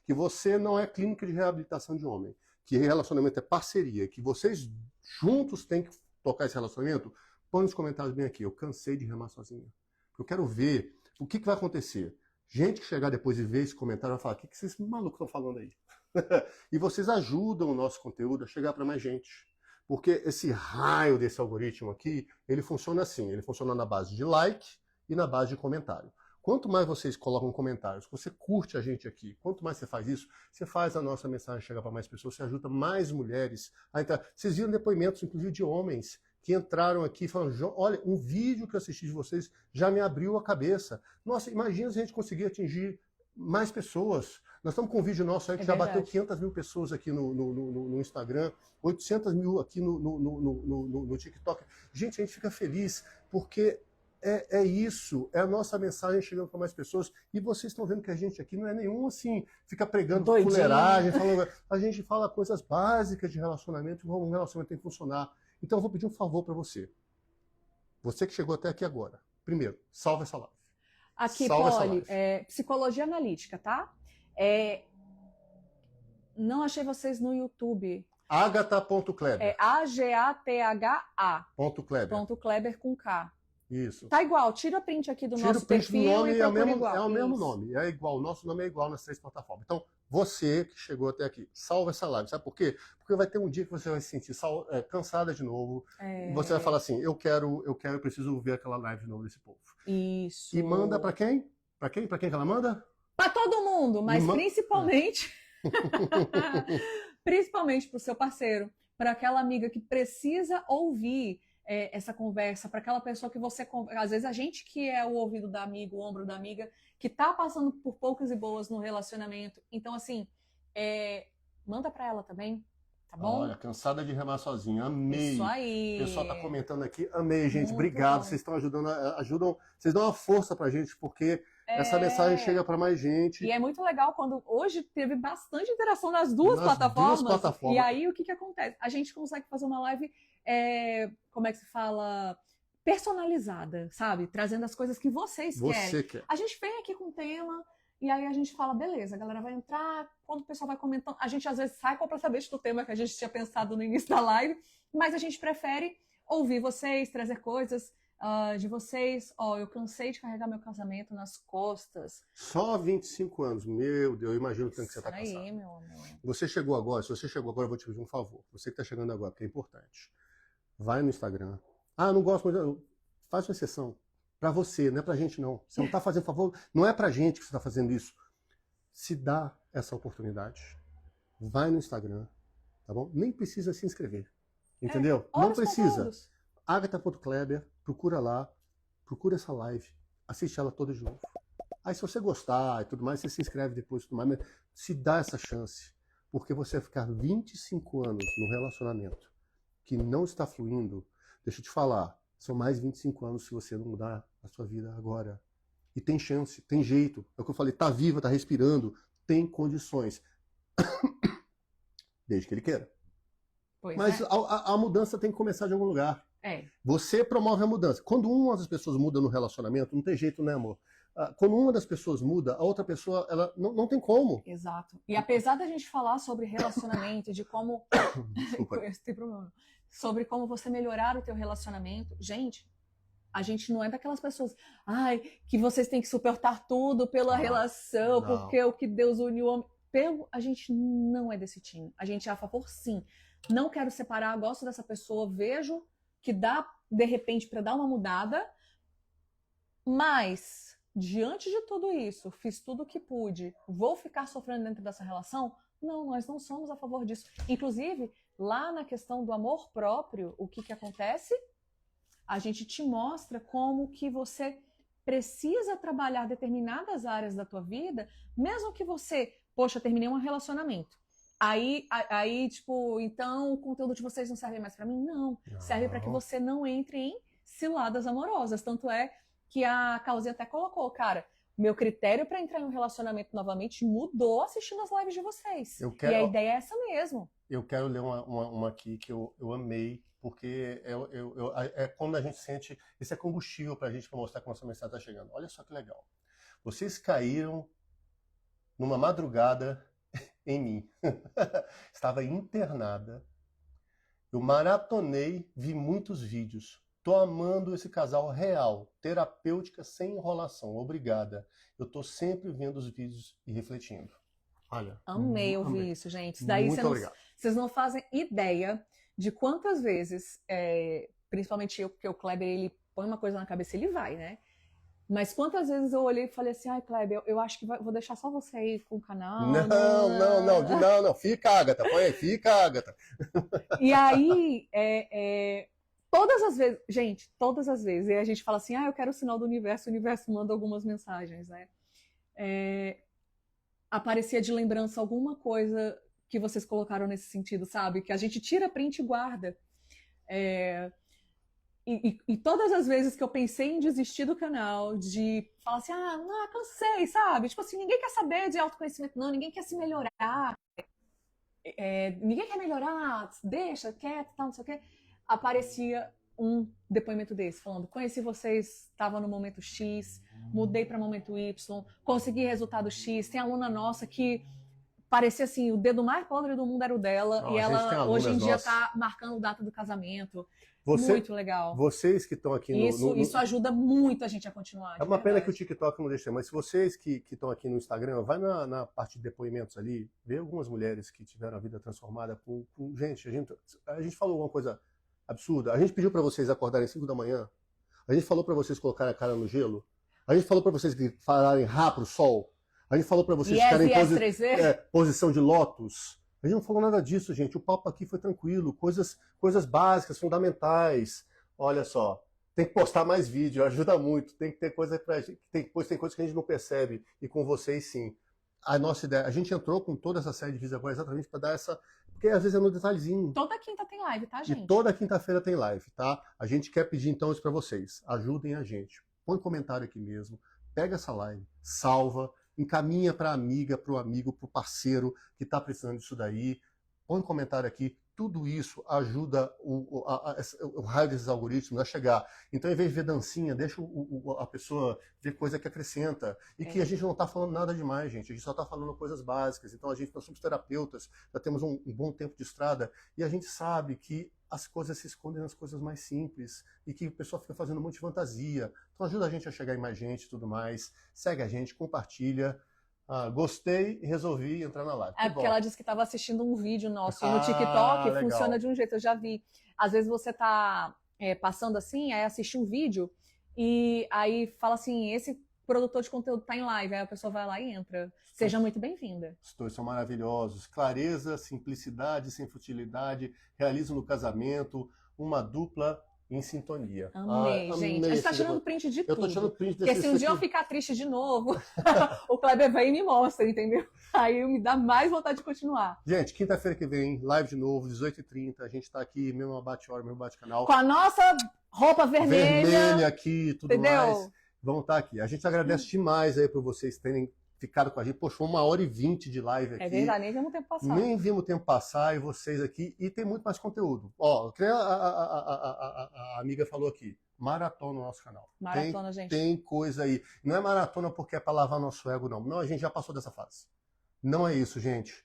que você não é clínica de reabilitação de homem, que relacionamento é parceria, que vocês juntos têm que tocar esse relacionamento, põe nos comentários bem aqui, eu cansei de remar sozinho. Eu quero ver o que vai acontecer. Gente que chegar depois e ver esse comentário vai falar, o que esses malucos estão falando aí? E vocês ajudam o nosso conteúdo a chegar para mais gente. Porque esse raio desse algoritmo aqui, ele funciona assim, ele funciona na base de like e na base de comentário. Quanto mais vocês colocam comentários, você curte a gente aqui, quanto mais você faz isso, você faz a nossa mensagem chegar para mais pessoas, você ajuda mais mulheres a entrar. Vocês viram depoimentos, inclusive, de homens que entraram aqui e falaram, olha, um vídeo que eu assisti de vocês já me abriu a cabeça. Nossa, imagina se a gente conseguir atingir mais pessoas. Nós estamos com um vídeo nosso aí que já bateu 500 mil pessoas aqui no Instagram, 800 mil aqui no TikTok. Gente, a gente fica feliz porque é isso, é a nossa mensagem chegando para mais pessoas. E vocês estão vendo que a gente aqui não é nenhum assim, fica pregando Doidinho. fuleiragem, falando, a gente fala coisas básicas de relacionamento, como um relacionamento tem que funcionar. Então eu vou pedir um favor para você. Você que chegou até aqui agora. Primeiro, salva essa live. Aqui, Salva essa Polly, live. psicologia analítica, tá? Não achei vocês no YouTube. Agatha.Kleber. É AGATHA. Kleber. Kleber com K. Isso. Tá igual, tira print aqui do Tira nosso o print do perfil nome e é o procura mesmo, igual. é o mesmo Isso. nome. É igual, o nosso nome é igual nas 3 plataformas. Então, você que chegou até aqui, salva essa live. Sabe por quê? Porque vai ter um dia que você vai se sentir cansada de novo. E você vai falar assim, eu preciso ver aquela live de novo desse povo. Isso. E manda pra quem? Pra quem? Pra quem que ela manda? Pra todo mundo, mas principalmente... principalmente pro seu parceiro, para aquela amiga que precisa ouvir essa conversa, para aquela pessoa que você... Às vezes a gente que é o ouvido da amiga, o ombro da amiga, que tá passando por poucas e boas no relacionamento. Então, assim, manda para ela também, tá bom? Olha, cansada de remar sozinha, amei. Isso aí. O pessoal tá comentando aqui, amei, gente, Muito obrigado. bom. Vocês estão ajudam, vocês dão uma força pra gente, porque essa mensagem chega para mais gente. E é muito legal quando hoje teve bastante interação nas duas plataformas. E aí o que acontece? A gente consegue fazer uma live, como é que se fala? Personalizada, sabe? Trazendo as coisas que vocês querem. A gente vem aqui com um tema e aí a gente fala, beleza, a galera vai entrar, quando o pessoal vai comentando, a gente às vezes sai completamente do tema que a gente tinha pensado no início da live, mas a gente prefere ouvir vocês, trazer coisas de vocês. Eu cansei de carregar meu casamento nas costas. Só 25 anos, meu Deus, eu imagino o tanto que você está cansado. Aí, meu amor. Você chegou agora, se você chegou agora, eu vou te pedir um favor. Você que está chegando agora, porque é importante. Vai no Instagram. Não gosto muito. Faz uma exceção. Para você, não é pra gente não. Você não está fazendo favor, não é pra gente que você está fazendo isso. Se dá essa oportunidade, vai no Instagram, tá bom? Nem precisa se inscrever, entendeu? Não precisa. Agatha.Kleber, procura lá, procura essa live, assiste ela toda de novo. Aí se você gostar e tudo mais, você se inscreve depois e tudo mais, mas se dá essa chance, porque você vai ficar 25 anos no relacionamento que não está fluindo. Deixa eu te falar, são mais 25 anos se você não mudar a sua vida agora. E tem chance, tem jeito. É o que eu falei, tá viva, tá respirando, tem condições. Desde que ele queira. Mas a mudança tem que começar de algum lugar. Você promove a mudança. Quando uma das pessoas muda no relacionamento, não tem jeito, né, amor? Quando uma das pessoas muda, a outra pessoa, ela não tem como. Exato. E apesar da gente falar sobre relacionamento, de como... Tem problema. Sobre como você melhorar o teu relacionamento, gente, a gente não é daquelas pessoas, que vocês têm que suportar tudo pela relação, porque o que Deus uniu... A gente não é desse time. A gente é a favor, sim. Não quero separar, gosto dessa pessoa, vejo que dá, de repente, para dar uma mudada, mas, diante de tudo isso, fiz tudo o que pude, vou ficar sofrendo dentro dessa relação? Não, nós não somos a favor disso. Inclusive, lá na questão do amor próprio, o que acontece? A gente te mostra como que você precisa trabalhar determinadas áreas da tua vida, mesmo que você, terminei um relacionamento. Aí, tipo, então o conteúdo de vocês não serve mais pra mim? Não. Serve para que você não entre em ciladas amorosas. Tanto é que a Causinha até colocou, cara, meu critério para entrar em um relacionamento novamente mudou assistindo as lives de vocês. E a ideia é essa mesmo. Eu quero ler uma aqui que eu amei, porque é quando a gente sente, esse é combustível pra gente, pra mostrar que a nossa mensagem tá chegando. Olha só que legal. Vocês caíram numa madrugada em mim. Estava internada. Eu maratonei, vi muitos vídeos. Tô amando esse casal real, terapêutica sem enrolação. Obrigada. Eu tô sempre vendo os vídeos e refletindo. Olha. Amei ouvir isso, gente. Daí vocês não fazem ideia de quantas vezes, principalmente eu, porque o Kleber, ele põe uma coisa na cabeça e ele vai, né? Mas quantas vezes eu olhei e falei assim, Kleber, eu acho que vou deixar só você aí com o canal. Não. Fica, Agatha. Põe aí, fica, Agatha. E aí, todas as vezes, gente, todas as vezes, e a gente fala assim, eu quero o sinal do universo, o universo manda algumas mensagens, né? Aparecia de lembrança alguma coisa que vocês colocaram nesse sentido, sabe? Que a gente tira print e guarda. E todas as vezes que eu pensei em desistir do canal, de falar assim, ah, não, cansei, sabe? Tipo assim, ninguém quer saber de autoconhecimento, não, ninguém quer se melhorar, ninguém quer melhorar, deixa quieto, tal, não sei o quê. Aparecia um depoimento desse, falando, conheci vocês, estava no momento X, mudei para momento Y, consegui resultado X, tem aluna nossa que parecia assim, o dedo mais podre do mundo era o dela, Não, e a gente tem ela hoje em alunas dia nossas. está marcando data do casamento. Você, Muito legal. vocês que estão aqui Isso ajuda muito a gente a continuar. É uma pena que o TikTok não deixa, mas se vocês que estão aqui no Instagram, vai na parte de depoimentos ali, vê algumas mulheres que tiveram a vida transformada gente, a gente falou uma coisa absurda. A gente pediu para vocês acordarem 5 da manhã, a gente falou para vocês colocarem a cara no gelo, a gente falou para vocês falarem rá pro sol, a gente falou para vocês ficarem em posição de lótus. A gente não falou nada disso, gente. O papo aqui foi tranquilo, coisas básicas, fundamentais. Olha só, tem que postar mais vídeo, ajuda muito. Tem que ter coisa pra gente, tem coisas que a gente não percebe, e com vocês sim. A nossa ideia, a gente entrou com toda essa série de vídeos agora exatamente para dar essa, porque às vezes é no detalhezinho. Toda quinta tem live, tá, gente? E toda quinta-feira tem live, tá? A gente quer pedir então isso para vocês. Ajudem a gente. Põe comentário aqui mesmo, pega essa live, salva, encaminha para a amiga, para o amigo, para o parceiro que está precisando disso daí. Põe um comentário aqui. Tudo isso ajuda o raio desses algoritmos a chegar. Então, em vez de ver dancinha, deixa a pessoa ver coisa que acrescenta. E que a gente não está falando nada demais, gente. A gente só está falando coisas básicas. Então, nós somos terapeutas, já temos um bom tempo de estrada, e a gente sabe que as coisas se escondem nas coisas mais simples e que o pessoal fica fazendo um monte de fantasia. Então, ajuda a gente a chegar em mais gente e tudo mais. Segue a gente, compartilha. Gostei e resolvi entrar na live. Porque ela disse que estava assistindo um vídeo nosso. E no TikTok legal. Funciona de um jeito, eu já vi. Às vezes você tá passando assim, aí assiste um vídeo e aí fala assim, esse produtor de conteúdo tá em live. Aí a pessoa vai lá e entra. Seja muito bem-vinda. Os dois são maravilhosos. Clareza, simplicidade, sem futilidade, realismo no casamento, uma dupla em sintonia. Amei, gente. A gente tá tirando print de tudo. Eu tô tirando print Porque se um dia eu ficar triste de novo, o Kleber vem e me mostra, entendeu? Aí me dá mais vontade de continuar. Gente, quinta-feira que vem, live de novo, 18h30. A gente tá aqui, mesmo bate-hora, mesmo bate-canal. Com a nossa roupa vermelha. Vermelha aqui e tudo entendeu? mais. Vamos estar aqui. A gente agradece demais aí por vocês terem ficado com a gente. Poxa, 1h20 de live aqui. É verdade, nem vimos o tempo passar. Nem vimos o tempo passar, e vocês aqui. E tem muito mais conteúdo. Ó, a amiga falou aqui. Maratona no nosso canal. Maratona, gente. Tem coisa aí. Não é maratona porque é para lavar nosso ego, não. Não, a gente já passou dessa fase. Não é isso, gente.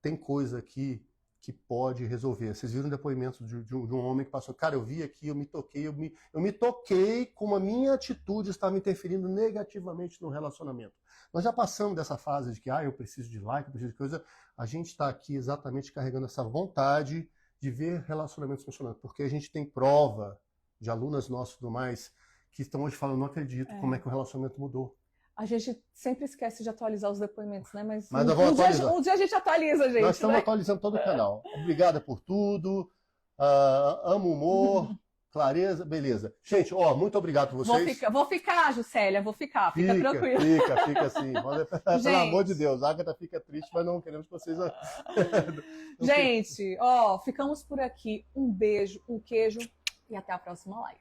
Tem coisa aqui que pode resolver. Vocês viram depoimentos de um homem que passou, cara, eu vi aqui, eu me toquei como a minha atitude estava interferindo negativamente no relacionamento. Nós já passamos dessa fase de que, eu preciso de like, eu preciso de coisa. A gente está aqui exatamente carregando essa vontade de ver relacionamentos funcionando, porque a gente tem prova de alunas nossas e tudo mais que estão hoje falando, não acredito como é que o relacionamento mudou. A gente sempre esquece de atualizar os depoimentos, né? Mas um dia a gente atualiza, gente. Nós estamos atualizando todo o canal. Obrigada por tudo. Amo o humor. Clareza, beleza. Gente, muito obrigado por vocês. Vou ficar, Juscelia, fica tranquilo. Fica assim. Pelo amor de Deus, a Agatha fica triste, mas não queremos que vocês... Gente, ficamos por aqui. Um beijo, um queijo e até a próxima live.